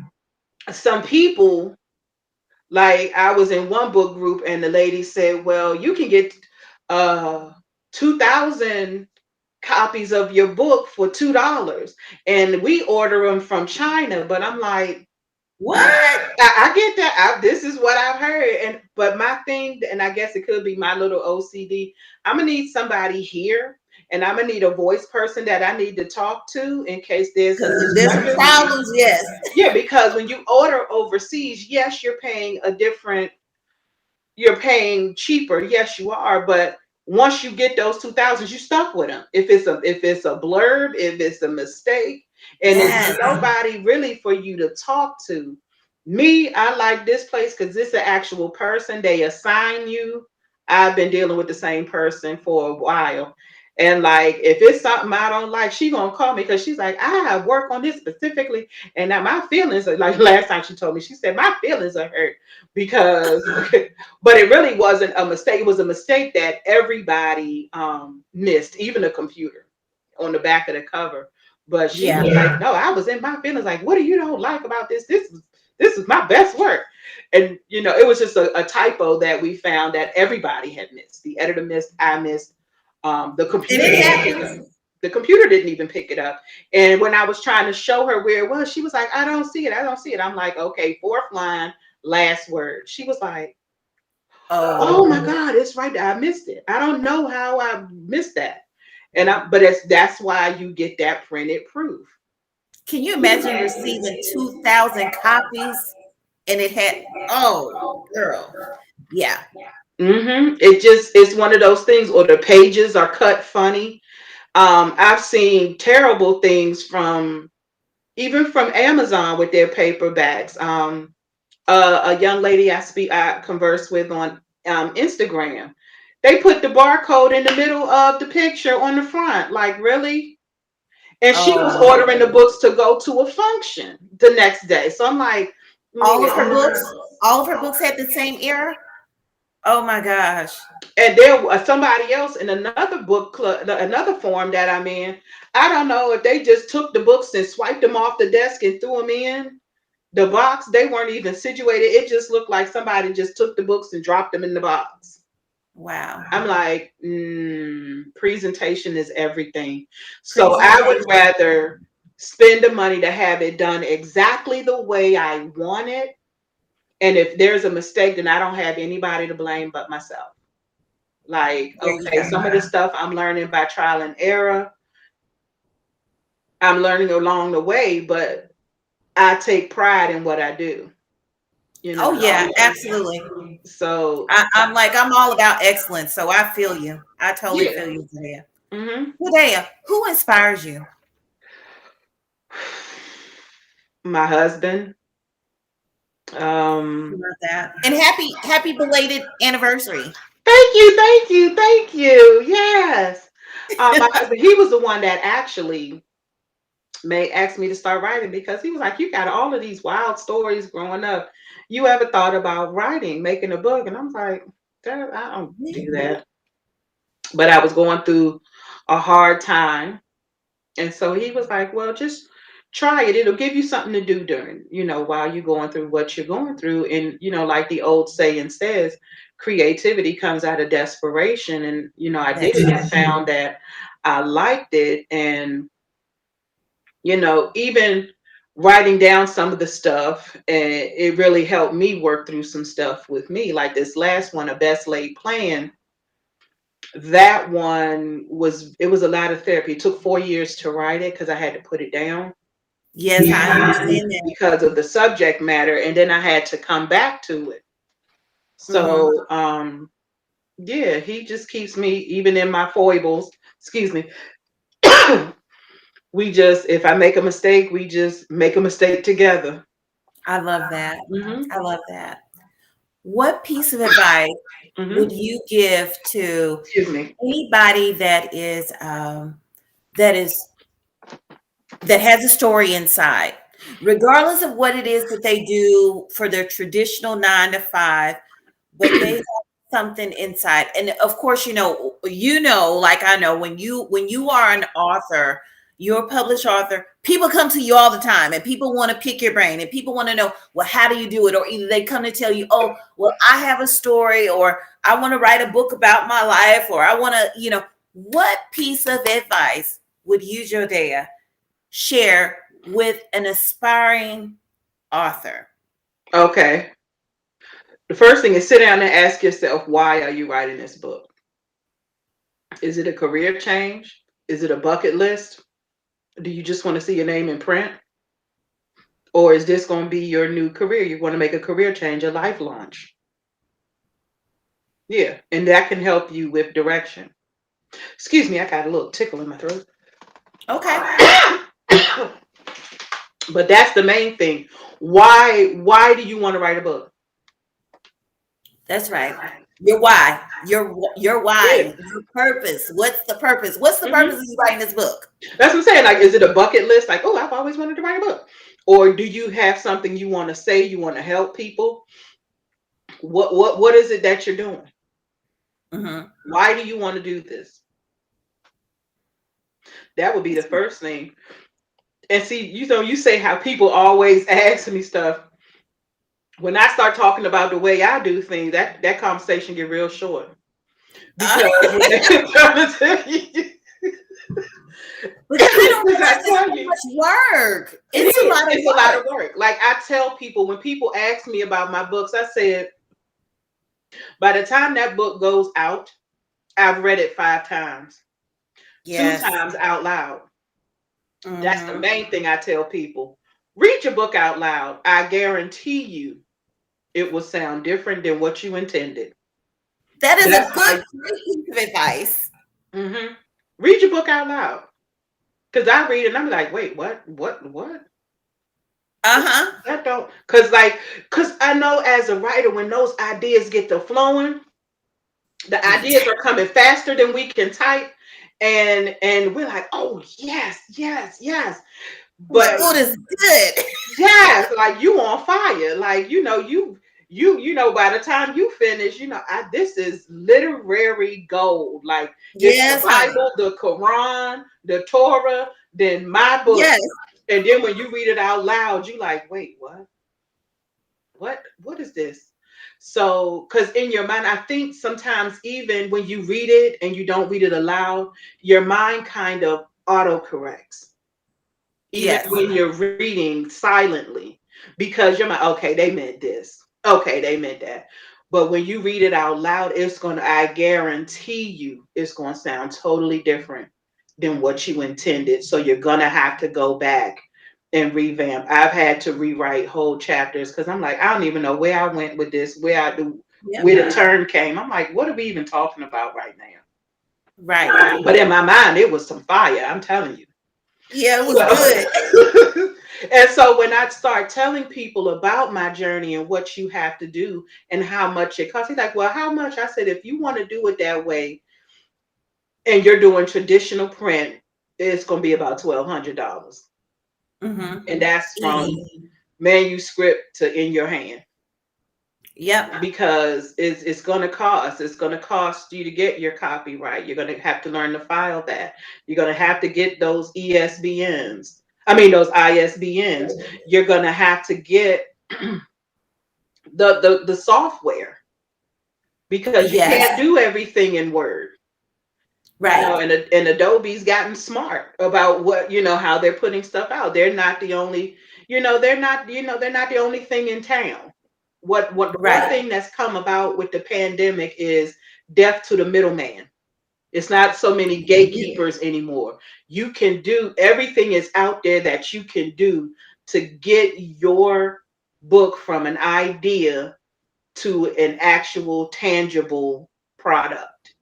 But some people, like, I was in one book group and the lady said, well, you can get uh 2,000 copies of your book for $2, and we order them from China. But I'm like, What? I get that. This is what I've heard, but my thing, and I guess it could be my little OCD. I'm gonna need somebody here, and I'm gonna need a voice person that I need to talk to in case there's Because some if there's some discrepancy. problems, yes. Yeah, because when you order overseas, yes, you're paying cheaper. Yes, you are. But once you get those 2,000, you stuck with them. If it's a blurb, if it's a mistake, and it's Yes. nobody really for you to talk to. Me, I like this place because it's an actual person. They assign you. I've been dealing with the same person for a while. And, like, if it's something I don't like, she gonna call me because she's like, I have work on this specifically, and now my feelings are like, last time she told me, she said my feelings are hurt because but it really wasn't a mistake. It was a mistake that everybody missed, even the computer on the back of the cover. But she Yeah. was like, no, I was in my feelings. Like, what do you don't like about this? This is my best work. And it was just a typo that we found that everybody had missed. The editor missed, I missed, the And computer it didn't pick happens. up. The computer didn't even pick it up. And when I was trying to show her where it was, she was like, I don't see it. I don't see it. I'm like, okay, fourth line, last word. She was like, oh Oh, my God, it's right there. I missed it. I don't know how I missed that. But that's why you get that printed proof. can you imagine receiving 2,000 copies and it had, oh, girl. Yeah. It's one of those things, or the pages are cut funny. I've seen terrible things even from Amazon with their paperbacks. A young lady I converse with on Instagram. They put the barcode in the middle of the picture on the front. Like, really? And she was Oh, ordering the books to go to a function the next day. So I'm like, all of nigga. her books, all of her books had the same error. Oh my gosh. And there was somebody else in another book club, another forum that I'm in. I don't know if they just took the books and swiped them off the desk and threw them in the box. They weren't even situated. It just looked like somebody just took the books and dropped them in the box. Wow. I'm like, presentation is everything. So I would Presentation. rather spend the money to have it done exactly the way I want it. And if there's a mistake, then I don't have anybody to blame but myself. Like, There you okay, go. some of the stuff I'm learning by trial and error. I'm learning along the way, but I take pride in what I do, you Oh know. yeah, absolutely. So, I'm like, I'm all about excellence, so I feel you. I totally yeah. feel you, Jodea. hmm Jodea, who inspires you? My husband. How Um, about that? And happy belated anniversary. Thank you, thank you, thank you. Yes. My husband, he was the one that actually may ask me to start writing because he was like, "You got all of these wild stories growing up. You ever thought about writing, making a book?" And I'm like, "Dad, I don't do that." But I was going through a hard time. And so he was like, "Well, just try it. It'll give you something to do during, while you're going through what you're going through." And, like the old saying says, creativity comes out of desperation. And, I did That's it right. and found that I liked it. And, even writing down some of the stuff, and it really helped me work through some stuff with me. Like this last one, A Best Laid Plan, that one it was a lot of therapy. It took 4 years to write it because I had to put it down Yes, I understand that. because of the subject matter, and then I had to come back to it. Hmm. So yeah, he just keeps me even in my foibles. Excuse me. We just, if I make a mistake, we just make a mistake together. I love that. hmm I love that. What piece of advice would hmm you give to Excuse me. anybody that is that has a story inside, regardless of what it is that they do for their traditional 9 to 5, but they have something inside. And of course, like I know when you are an author, you're a published author, people come to you all the time and people want to pick your brain and people want to know, well, how do you do it? Or either they come to tell you, oh, well, I have a story, or I want to write a book about my life, or I want to, what piece of advice would you, Jodea, share with an aspiring author? Okay. The first thing is sit down and ask yourself, why are you writing this book? Is it a career change? Is it a bucket list? Do you just want to see your name in print? Or is this going to be your new career? You want to make a career change, a life launch. Yeah. And that can help you with direction. Excuse me, I got a little tickle in my throat. Okay, But that's the main thing. Why do you want to write a book? that's right. Your why, your Yeah. why, your purpose. What's the purpose? What's the purpose hmm of you writing this book? That's what I'm saying. Like, is it a bucket list? Like, oh, I've always wanted to write a book. Or do you have something you want to say? You want to help people? What is it that you're doing? Hmm. Why do you want to do this? That would be the first thing. And see, you say how people always ask me stuff. When I start talking about the way I do things, that conversation get real short. Because when they trying to tell you, But you don't because I realize it's tell so you, much work. it It's a is. lot of It's a lot work. of work. Like I tell people, when people ask me about my books, I said, by the time that book goes out, I've read it 5 times, two Yes. times out loud. That's the Hmm. main thing I tell people. Read your book out loud. I guarantee you it will sound different than what you intended. That is That's a why. good great piece of advice. hmm Read your book out loud. Because I read it and I'm like, wait, what? Uh huh. That don't, because I know as a writer, when those ideas get to flowing, The ideas are coming faster than we can type, and we're like, oh yes, yes, yes. Like, But oh, this is good. yes, like you on fire. Like, by the time you finish, this is literary gold. Like it's the Yes, honey. Bible, the Quran, the Torah, then my book. Yes, And then when you read it out loud, you like, wait, what? What is this? So, because in your mind, I think sometimes even when you read it and you don't read it aloud, your mind kind of autocorrects even yes, when you're reading silently, because you're like, okay, they meant this. Okay, they meant that. But when you read it out loud, I guarantee you, it's going to sound totally different than what you intended. So you're going to have to go back and revamp. I've had to rewrite whole chapters because I'm like, I don't even know where I went with this, yep, where the turn came. I'm like, what are we even talking about right right. now? But in my mind, it was some fire. I'm telling you. Yeah, it was good. So, and so when I start telling people about my journey and what you have to do and how much it costs, he's like, well, how much? I said, if you want to do it that way and you're doing traditional print, it's going to be about $1,200. Mm-hmm. And that's from Easy. manuscript to in your hand. Yep. Because it's going to cost you to get your copyright. You're going to have to learn to file that. You're going to have to get those those ISBNs. You're going to have to get the software, because you Yes. can't do everything in Word. Right. And Adobe's gotten smart about how they're putting stuff out. They're not the only, they're not the only thing in town. What the one Right. thing that's come about with the pandemic is death to the middleman. It's not so many gatekeepers anymore. You can do everything is out there that you can do to get your book from an idea to an actual tangible product.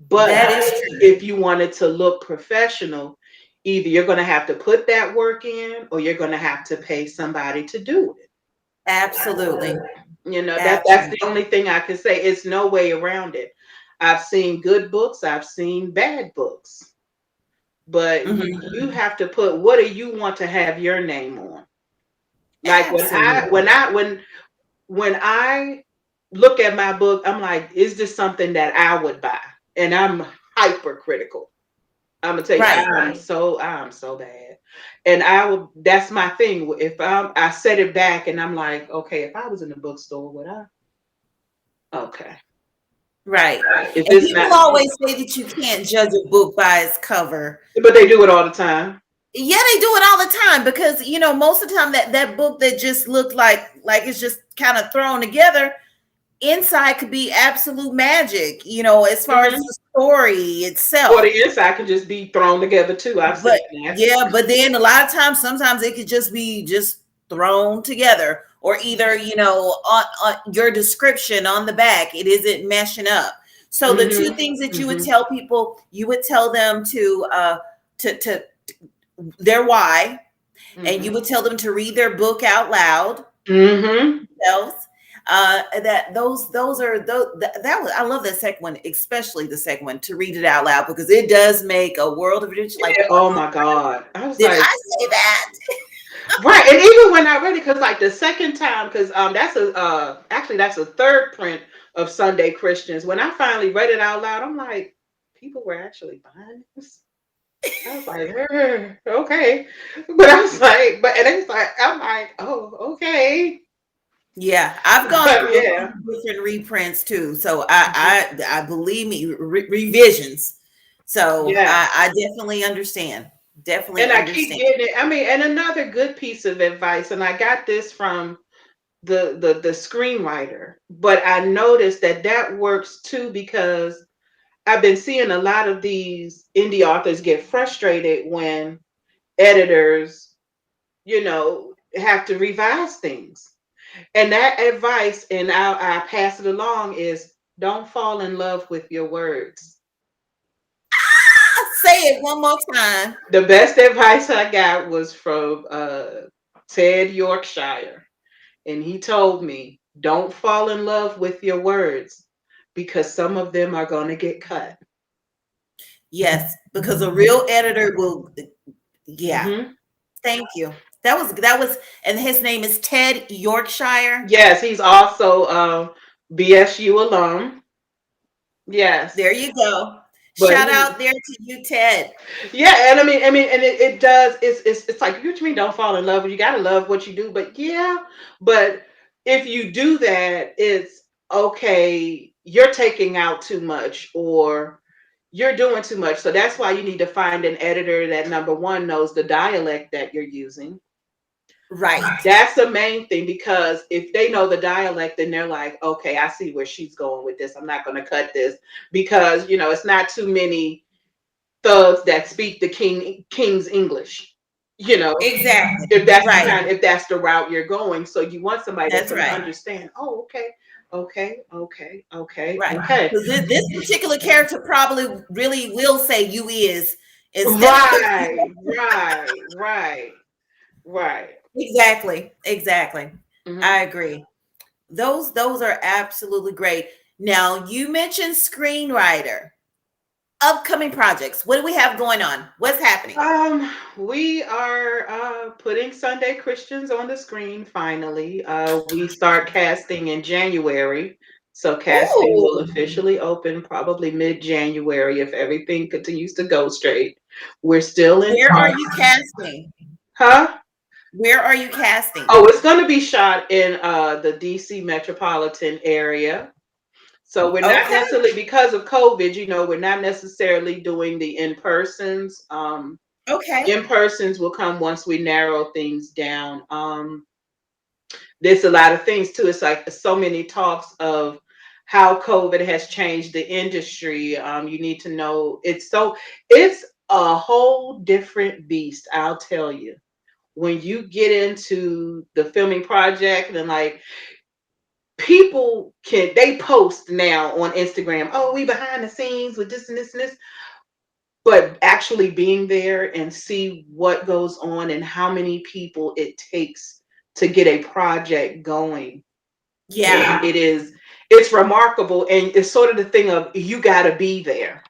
But That is true. if you wanted to look professional, either you're going to have to put that work in or you're going to have to pay somebody to do it. Absolutely. That's the Absolutely. only thing I can say. It's no way around it. I've seen good books, I've seen bad books, but Mm-hmm. you have to put, what do you want to have your name on? Like Absolutely. when I look at my book, I'm like, is this something that I would buy? And I'm hypercritical. I'm gonna tell you, Right. I'm so bad, and I will. That's my thing. If I set it back, and I'm like, okay, if I was in the bookstore, would I? Okay, Right. if And it's people not, always say that you can't judge a book by its cover. but they do it all the time. Yeah, they do it all the time because most of the time that book that just looked like it's just kind of thrown together, inside could be absolute magic, as far as Hmm. the story Or itself. the inside can just be thrown together too. I've seen But that. yeah, but then a lot of times, sometimes it could just be just thrown together, or either on your description on the back, it isn't meshing up. So the two Hmm. things that you would Hmm. tell people, you would tell them to their why, and you Hmm. would tell them to read their book out loud Hmm. themselves. That those are that was, I love that second one, especially the second one, to read it out loud, because it does make a world of a difference. Like, Oh my God, I was did like, I say that? right. And even when I read it, because like the second time, because that's a actually that's a third print of Sunday Christians. When I finally read it out loud, I'm like, people were actually buying this. I was like, okay, but I was like, but and it's like, I'm like, oh, okay, Yeah, I've gone but through a yeah, few different reprints too, so mhm, I believe me, revisions. So yes. I definitely understand. Definitely And I keep understand. getting it. I mean, and another good piece of advice, and I got this from the screenwriter, but I noticed that works too, because I've been seeing a lot of these indie authors get frustrated when editors, have to revise things. And that advice, and I pass it along, is don't fall in love with your words. Say it one more time. The best advice I got was from Ted Yorkshire. And he told me, don't fall in love with your words, because some of them are going to get cut. Yes, because a real editor will. Yeah. Hmm. Thank you. That was, and his name is Ted Yorkshire. Yes, he's also BSU alum. Yes, There you go. but Shout he, out there to you, Ted. yeah, and I mean, and it does. It's like what you mean. Don't fall in love. You gotta love what you do. But yeah, but if you do that, it's okay. You're taking out too much, or you're doing too much. So that's why you need to find an editor that number one knows the dialect that you're using. Right. That's the main thing, because if they know the dialect, then they're like, okay, I see where she's going with this. I'm not going to cut this because it's not too many thugs that speak the king's English. You know, Exactly. if that's the Right. kind, if that's the route you're going, so you want somebody that's That's going to right. understand. Oh, okay, okay, okay, okay, Right. okay. Because this particular character probably really will say you is instead of Right, right, right, right. exactly. Exactly. Hmm. I agree. Those are absolutely great. Now you mentioned screenwriter. Upcoming projects. What do we have going on? What's happening? We are putting Sunday Christians on the screen finally. We start casting in January. So casting will Ooh, officially open probably mid-January if everything continues to go straight. We're still in where are talks. you casting? Huh? Where are you casting? Oh, it's going to be shot in the DC metropolitan area. So we're not Okay. necessarily, because of COVID, we're not necessarily doing the in-persons. Okay. In-persons will come once we narrow things down. There's a lot of things too. It's like so many talks of how COVID has changed the industry. You need to know it's a whole different beast, I'll tell you. When you get into the filming project, and like, people they post now on Instagram, oh, we behind the scenes with this and this and this, but actually being there and see what goes on and how many people it takes to get a project going, Yeah. it's remarkable. And it's sort of the thing of, you got to be there.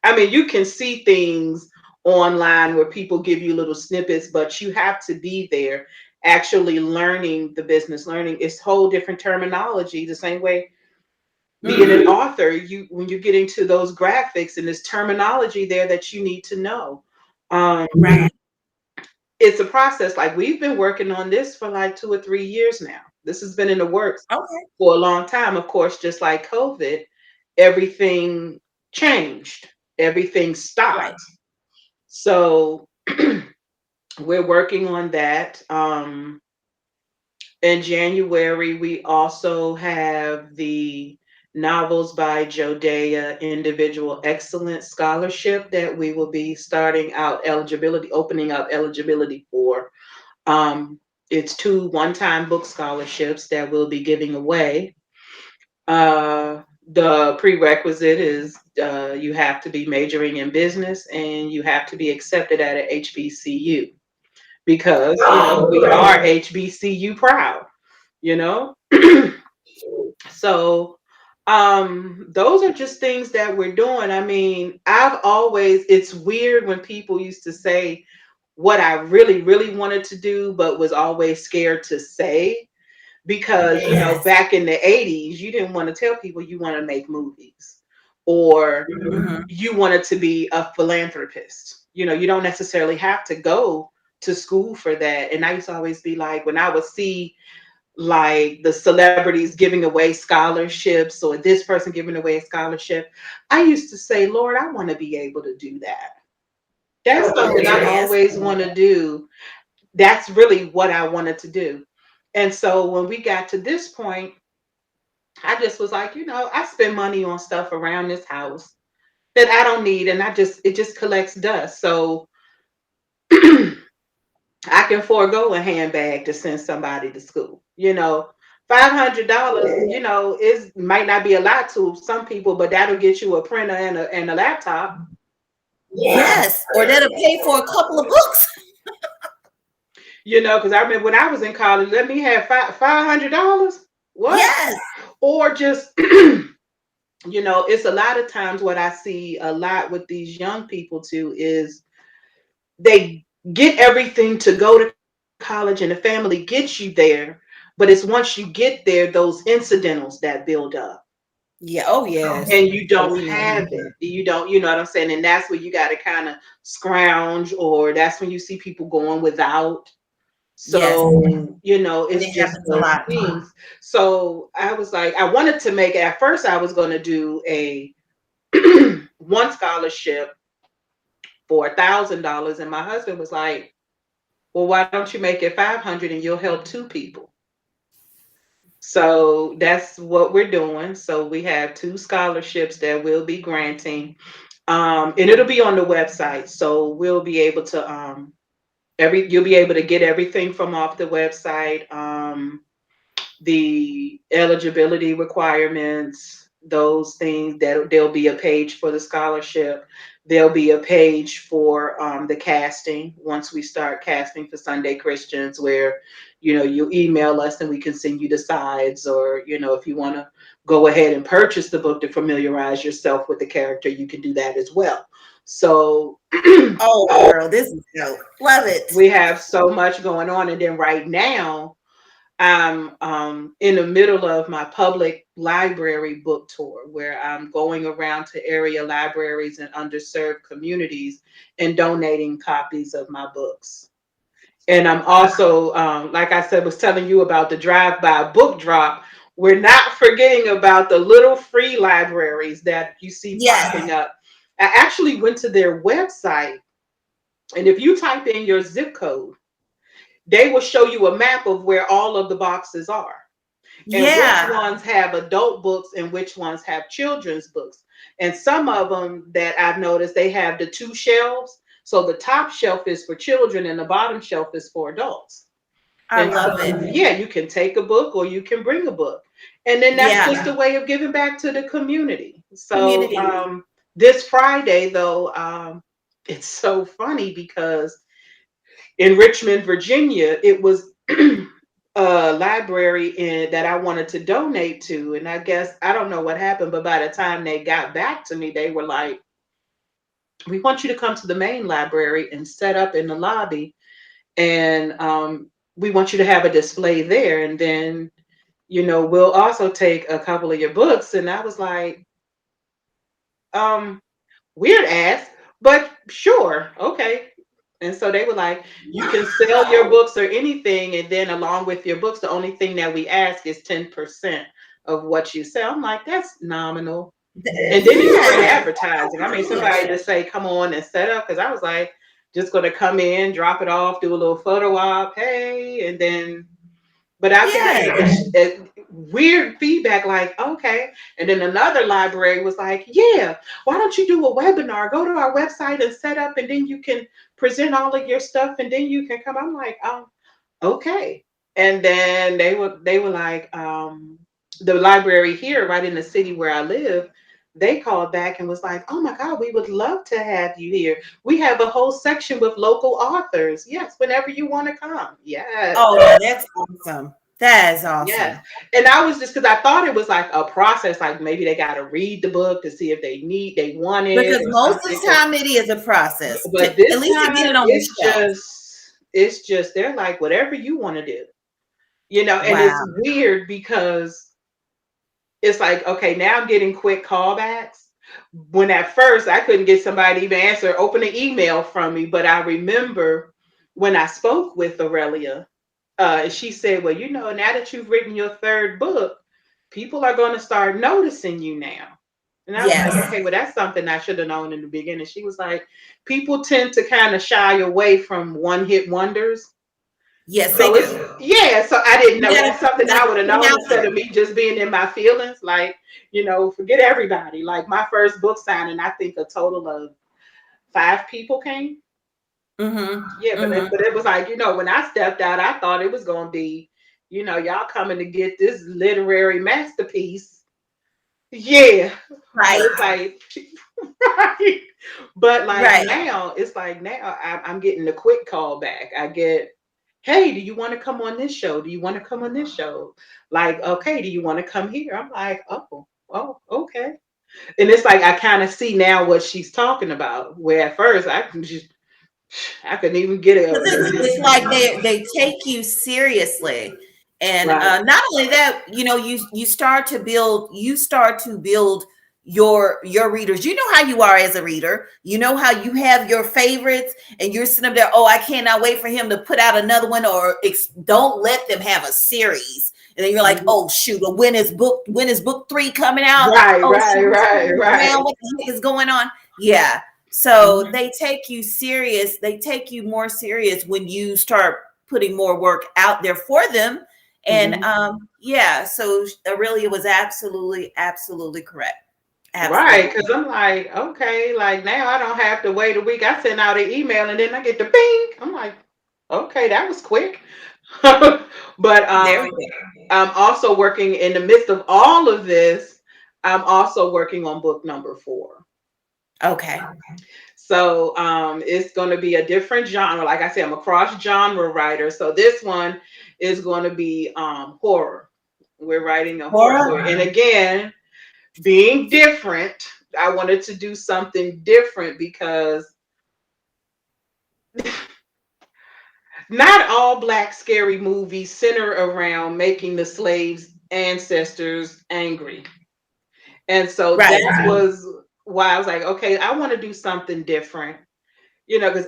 I mean, you can see things online where people give you little snippets, but you have to be there actually learning the business. Learning is whole different terminology, the same way being an Hmm. author, when you get into those graphics, and there's terminology there that you need to know. um, Right. it's a process. Like, we've been working on this for like 2 or 3 years now. This has been in the works Okay. for a long time. Of course, just like COVID, everything changed, everything Right. stopped. So we're working on that. In January, we also have the Novels by Jodea Individual Excellence Scholarship that we will be opening up eligibility for. Um, it's 2 one-time book scholarships that we'll be giving away. The prerequisite is you have to be majoring in business and you have to be accepted at a HBCU, because we are HBCU proud, you know. So those are just things that we're doing. I mean, it's weird when people used to say what I really really wanted to do but was always scared to say, because Yes. back in the 80s, you didn't want to tell people you want to make movies, or Hmm. you wanted to be a philanthropist. You don't necessarily have to go to school for that. And I used to always be like, when I would see like the celebrities giving away scholarships, or this person giving away a scholarship, I used to say, Lord, I want to be able to do that. That's Oh, something I yes. always want to do. That's really what I wanted to do. And so when we got to this point, I just was like, I spend money on stuff around this house that I don't need, and it just collects dust. So I can forego a handbag to send somebody to school. $500, is might not be a lot to some people, but that'll get you a printer and a laptop. Yes. Or that'll pay for a couple of books. Because I remember when I was in college, let me have $500. What? Yes. Or just It's a lot of times what I see a lot with these young people too is they get everything to go to college and the family gets you there, but it's once you get there, those incidentals that build up Yeah. Oh yes. and you Oh, don't we know. have it. You don't, you know what I'm saying? And that's where you got to kind of scrounge, or that's when you see people going without. Yes. So, And it's it just happens a those lot. things. So I was like, I wanted to make it, at first I was going to do a one scholarship for $1,000. And my husband was like, well, why don't you make it 500 and you'll help two people? So that's what we're doing. So we have two scholarships that we'll be granting. And it'll be on the website. So we'll be able to you'll be able to get everything from off the website. The eligibility requirements, those things, that there'll be a page for the scholarship. There'll be a page for the casting once we start casting for Sunday Christians, where you email us and we can send you the sides, or if you want to go ahead and purchase the book to familiarize yourself with the character, you can do that as well. So Oh, girl, this is dope. Love it. we have so much going on. And then right now I'm in the middle of my public library book tour, where I'm going around to area libraries and underserved communities and donating copies of my books. And I'm also, like I said, was telling you about the drive-by book drop. We're not forgetting about the little free libraries that you see Yes. popping up. I actually went to their website, and if you type in your zip code, they will show you a map of where all of the boxes are, and which Yeah. ones have adult books and which ones have children's books. And some of them that I've noticed, they have the two shelves. So the top shelf is for children and the bottom shelf is for adults. I And love so, it. yeah, you can take a book or you can bring a book. And then that's Yeah. just a way of giving back to the community. So Community. this Friday, though, it's so funny because in Richmond, Virginia, it was a library that I wanted to donate to. And I guess, I don't know what happened, but by the time they got back to me, they were like, we want you to come to the main library and set up in the lobby. And we want you to have a display there. And then, we'll also take a couple of your books. And I was like, um, weird ass, but sure, okay. And so they were like, you can sell your books or anything, and then along with your books, the only thing that we ask is 10% of what you sell. I'm like, that's nominal. And then it's free Yes. advertising. I mean, somebody Yes. just say, come on and set up, because I was like, just gonna come in, drop it off, do a little photo op, hey, and then but I've Yes. gotten weird feedback like, okay. And then another library was like, yeah, why don't you do a webinar? Go to our website and set up, and then you can present all of your stuff, and then you can come. I'm like, okay. And then they were like, the library here, right in the city where I live, they called back and was like, oh my God, we would love to have you here. We have a whole section with local authors. Yes, whenever you want to come. Yes. Oh, now that's awesome. That is Yes. awesome. And I was just, because I thought it was like a process, like maybe they got to read the book to see if they want it Because or most of something. the time it is a process. But At this least to get time it on the shelf. it's just, they're like, whatever you want to do, and it's Wow. weird because it's like, okay, now I'm getting quick callbacks. When at first I couldn't get somebody to even answer, open an email from me. But I remember when I spoke with Aurelia, she said, well, now that you've written your third book, people are going to start noticing you now. And I was like, Yes. okay, well, that's something I should have known in the beginning. She was like, people tend to kind of shy away from one hit wonders. Yes, they So it's, do. yeah, so I didn't know. That's You something gotta I put would have them known out instead there. of me just being in my feelings. Like, forget everybody. Like my first book signing, I think a total of 5 people came. Mm-hmm. Yeah, but Mm-hmm. it was like, when I stepped out, I thought it was gonna be, y'all coming to get this literary masterpiece. Yeah. But Right. it's like, right. But like Right. now, it's like now I'm getting a quick call back. I get, hey, do you want to come on this show? Do you want to come on this show? Like, okay, do you want to come here? I'm like, oh, okay. And it's like I kind of see now what she's talking about. Where at first I couldn't even get Because it's like they take you seriously, and right. not only that, you start to build your readers. You know how you are as a reader. You know how you have your favorites, and you're sitting up there. Oh, I cannot wait for him to put out another one, or don't let them have a series. And then you're like, Mhm. oh shoot, well, when is book 3 coming out? Right, Oh right, shoot, it's right, coming right. around. What the heck is going on? Yeah. So Mhm, they take you serious. They take you more serious when you start putting more work out there for them. And mhm. yeah, so Aurelia was absolutely, absolutely correct. Right, because Absolutely. I'm like, okay, like now I don't have to wait a week. I send out an email and then I get the bing. I'm like, okay, that was quick. But There we go. I'm also working in the midst of all of this. I'm also working on book number 4. Okay. So it's going to be a different genre. Like I said, I'm a cross genre writer. So this one is going to be horror. We're writing a horror Laura. story. And again, being different, I wanted to do something different because not all Black scary movies center around making the slaves' ancestors angry. And so Right. that was why I was like, okay, I want to do something different. Because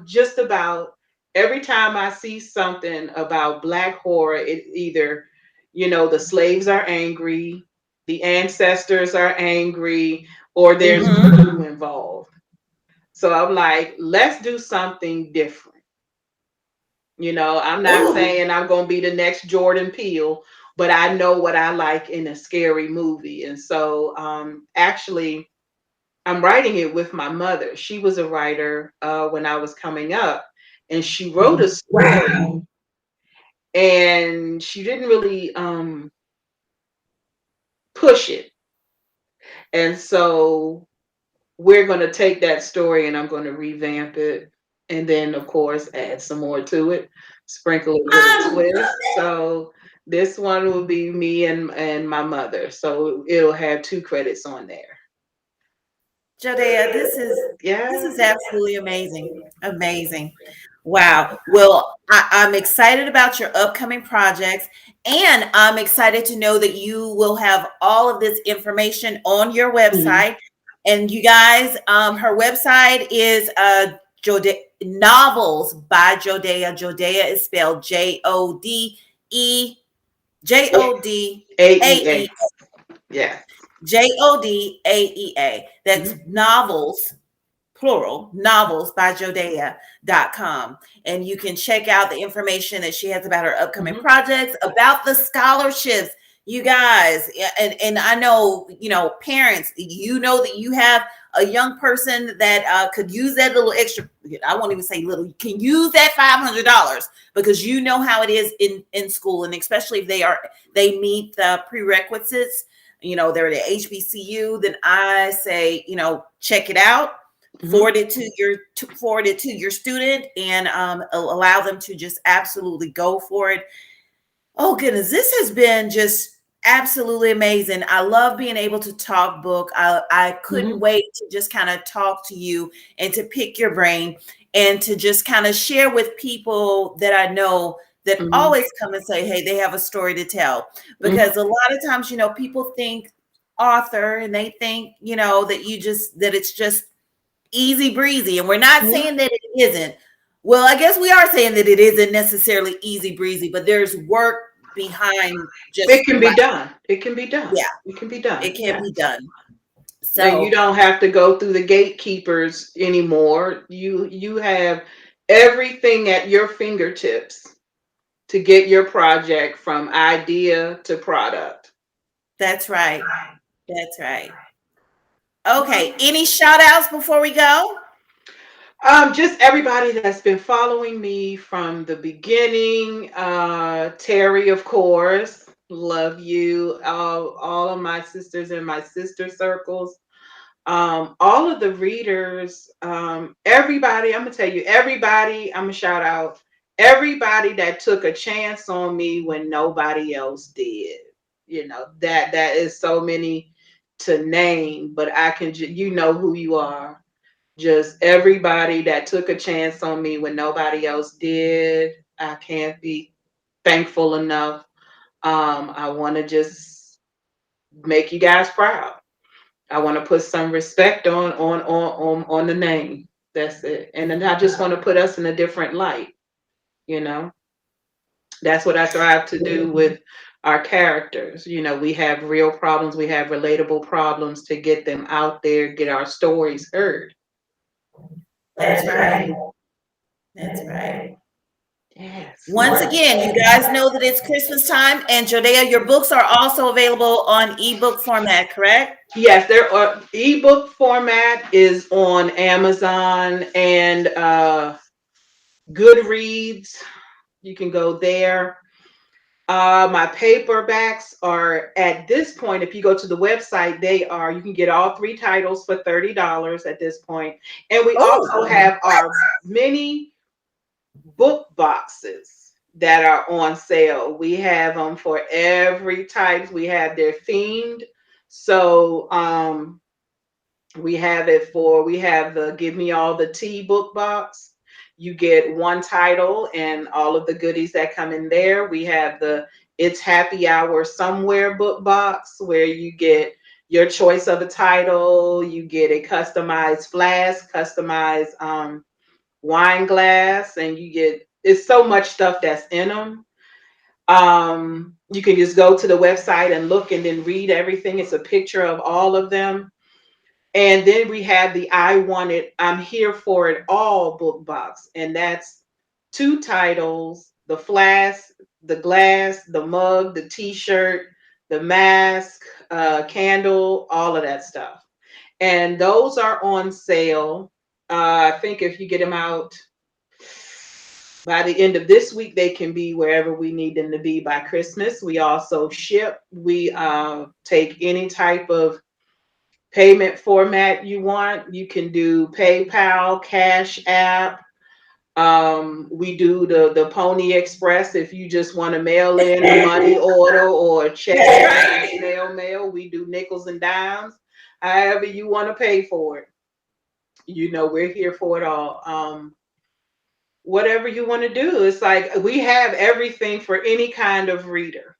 just about every time I see something about Black horror, it either, the slaves are angry, the ancestors are angry, or there's Hmm. voodoo involved. So I'm like, let's do something different. I'm not Ooh. saying I'm going to be the next Jordan Peele, but I know what I like in a scary movie. And so actually, I'm writing it with my mother. She was a writer when I was coming up, and she wrote a story, and she didn't really push it. And so we're going to take that story and I'm going to revamp it, and then, of course, add some more to it, sprinkle a little Um, twist. So this one will be me and my mother. So it'll have 2 credits on there. Jodea, this is Yeah. absolutely amazing. Amazing. Wow. Well, I'm excited about your upcoming projects, and I'm excited to know that you will have all of this information on your Mhm. website. And you guys, her website is Novels by Jodea. Jodea is spelled AEA. Jodeae. Yeah. Jodeae. That's Mhm. novels, plural, novels by Jodea.com. And you can check out the information that she has about her upcoming Mhm. projects, about the scholarships. You guys, yeah, and I know, parents, that you have a young person that could use that little extra. I won't even say little. You can use that $500 because you know how it is in school, and especially if they meet the prerequisites. They're at HBCU. Then I say, check it out, Mhm. forward it to your student, and allow them to just absolutely go for it. Oh goodness, this has been just absolutely amazing. I love being able to talk book. I couldn't Mhm. wait to just kind of talk to you and to pick your brain and to just kind of share with people that I know that Mhm. always come and say, hey, they have a story to tell. Mhm. Because a lot of times, people think author, and they think, that it's just easy breezy. And we're not Yeah. saying that it isn't. Well, I guess we are saying that it isn't necessarily easy breezy, but there's work behind It just can be like, done. It can be done. yeah, It can be done. it can Yeah. be done. And you So don't have to go through the gatekeepers anymore. You have everything at your fingertips to get your project from idea to product. that's right. That's right. Okay. Any shout outs before we go? Just everybody that's been following me from the beginning. Terry, of course, love you. All of my sisters in my sister circles. All of the readers, everybody. I'm gonna tell you, everybody. I'm gonna shout out everybody that took a chance on me when nobody else did. That is so many to name, but I can, you know who you are. Just everybody that took a chance on me when nobody else did. I can't be thankful enough. I want to just make you guys proud. I want to put some respect on the name. That's it. And then I just want to put us in a different light, you know. That's what I strive to do with our characters. You know, we have real problems, we have relatable problems, to get them out there, get our stories heard. That's right. That's right. Yes. Once again, you guys know that it's Christmas time, and Jodea, your books are also available on ebook format, correct? Yes, there are. Ebook format is on Amazon and Goodreads. You can go there. My paperbacks are, at this point, if you go to the website, you can get all 3 titles for $30 at this point. And we also have our mini book boxes that are on sale. We have them for every type. We have, they're themed. So we have the Give Me All the Tea book box. You get 1 title and all of the goodies that come in there. We have the It's Happy Hour Somewhere book box, where you get your choice of a title. You get a customized flask, customized wine glass, and it's so much stuff that's in them. You can just go to the website and look and then read everything. It's a picture of all of them. And then we have the I'm Here for It All book box. And that's 2 titles: the flask, the glass, the mug, the t-shirt, the mask, candle, all of that stuff. And those are on sale. I think if you get them out by the end of this week, they can be wherever we need them to be by Christmas. We also ship. We take any type of payment format you want. You can do PayPal, Cash App. We do the Pony Express if you just want to mail in a money order or a check, snail mail. We do nickels and dimes. However you want to pay for it. You know, we're here for it all. Whatever you want to do. It's like we have everything for any kind of reader,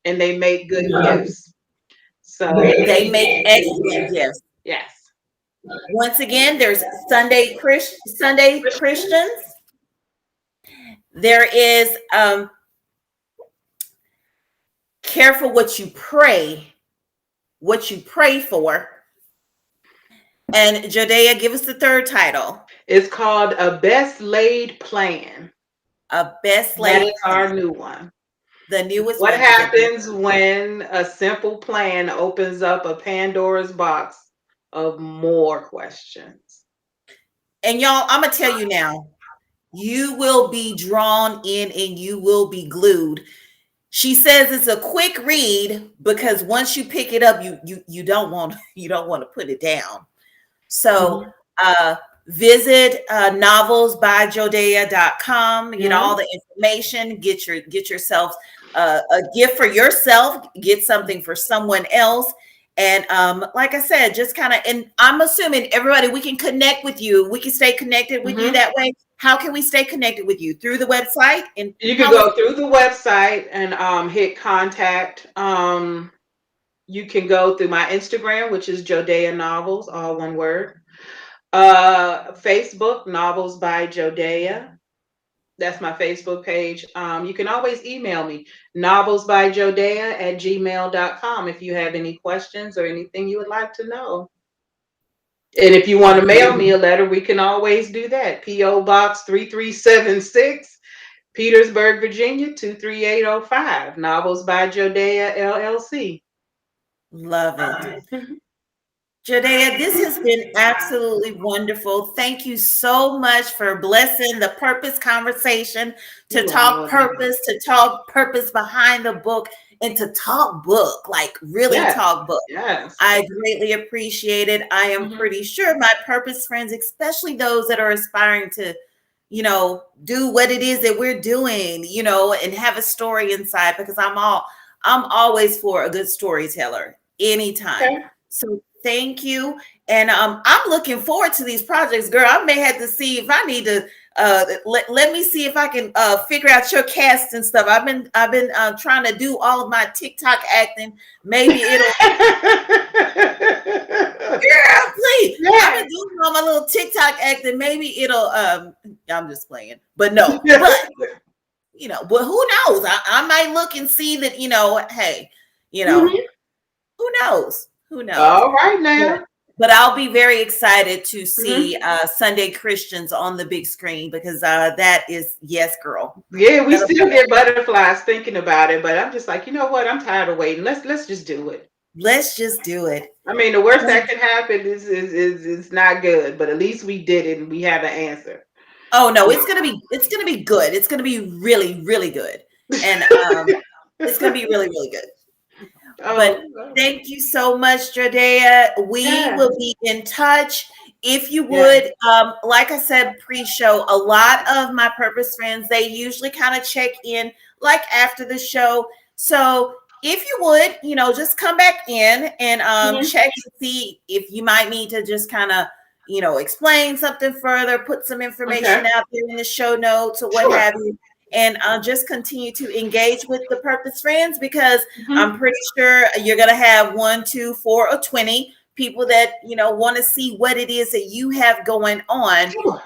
and they make good gifts. So They make excellent gifts. yes. Once again, there's Sunday Christians. There is careful what you pray for. And Jode'a, give us the 3rd title. It's called A Best Laid Plan. A Best Laid That is our new one. The newest What one. happens when a simple plan opens up a Pandora's box of more questions? And y'all, I'm going to tell you now, you will be drawn in and you will be glued. She says it's a quick read because once you pick it up, you don't want to put it down. So visit novelsbyjodea.com, get all the information, get yourself a gift for yourself, get something for someone else. And like I said, just kind of, and I'm assuming everybody, we can connect with you. We can stay connected with you that way. How can we stay connected with you? Through the website? And you can go through the website and hit contact. You can go through my Instagram, which is Jodae'a Novels, all one word. Facebook, Novels by Jodeja. That's my Facebook page. You can always email me, novelsbyjodea@gmail.com, if you have any questions or anything you would like to know. And if you want to mail me a letter, we can always do that. P.O. Box 3376, Petersburg, Virginia 23805. Novels by Jode'a, LLC. Love it. Jode'a, this has been absolutely wonderful. Thank you so much for blessing the purpose conversation, to talk purpose behind the book, and to talk book, like really talk book. Yes. I greatly appreciate it. I am pretty sure my purpose friends, especially those that are aspiring to, do what it is that we're doing, and have a story inside, because I'm always for a good storyteller anytime. Okay. So thank you. And I'm looking forward to these projects, girl. I may have to see if I need to let me see if I can figure out your cast and stuff. I've been trying to do all of my TikTok acting. Maybe it'll, girl, please. I've Yeah. been doing all my little TikTok acting. Maybe it'll I'm just playing. But no, but but who knows? I might look and see that, hey, you know, Mhm. who knows? Who knows? All right But, now. but I'll be very excited to Mhm. see Sunday Christians on the big screen because that is, yes, girl. Yeah, we That'll be still get butterflies thinking about it, but I'm just like, you know what? I'm tired of waiting. Let's just do it. Let's just do it. I mean, the worst Well, that can happen is not good, but at least we did it and we have an answer. oh no, Yeah. it's gonna be good. It's gonna be really, really good. And it's gonna be really, really good. But Oh, thank you so much, Jodae'a. We yeah, will be in touch. If you yeah. would, like I said pre-show, a lot of my purpose friends, they usually kind of check in like after the show. So if you would, just come back in and Mhm. check and see if you might need to just kind of, explain something further, put some information Okay. out there in the show notes or what Sure. have you. And just continue to engage with the purpose friends because Mhm. I'm pretty sure you're going to have 1, 2, 4, or 20 people that, want to see what it is that you have going on. Sure.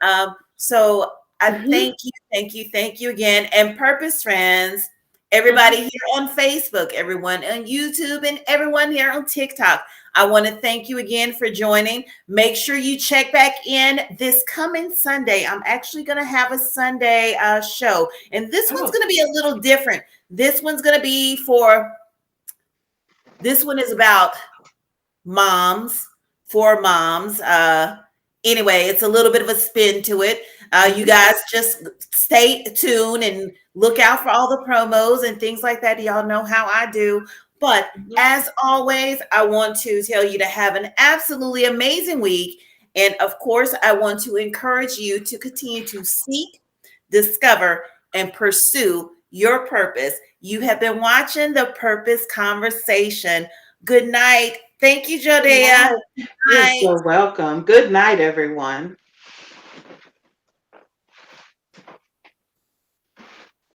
And so I Mhm. thank you again. And purpose friends, everybody Mhm. here on Facebook, everyone on YouTube, and everyone here on TikTok. I want to thank you again for joining. Make sure you check back in this coming Sunday. I'm actually going to have a Sunday show, and this one's Oh. going to be a little different. This one's going to be this one is about moms for moms. Anyway, it's a little bit of a spin to it. You Mhm. guys just stay tuned and look out for all the promos and things like that. Y'all know how I do. But Mhm. as always, I want to tell you to have an absolutely amazing week. And of course, I want to encourage you to continue to seek, discover, and pursue your purpose. You have been watching the Purpose Conversation. Good night. Thank you, Good Jode'a. night. You're Bye. so welcome. Good night, everyone.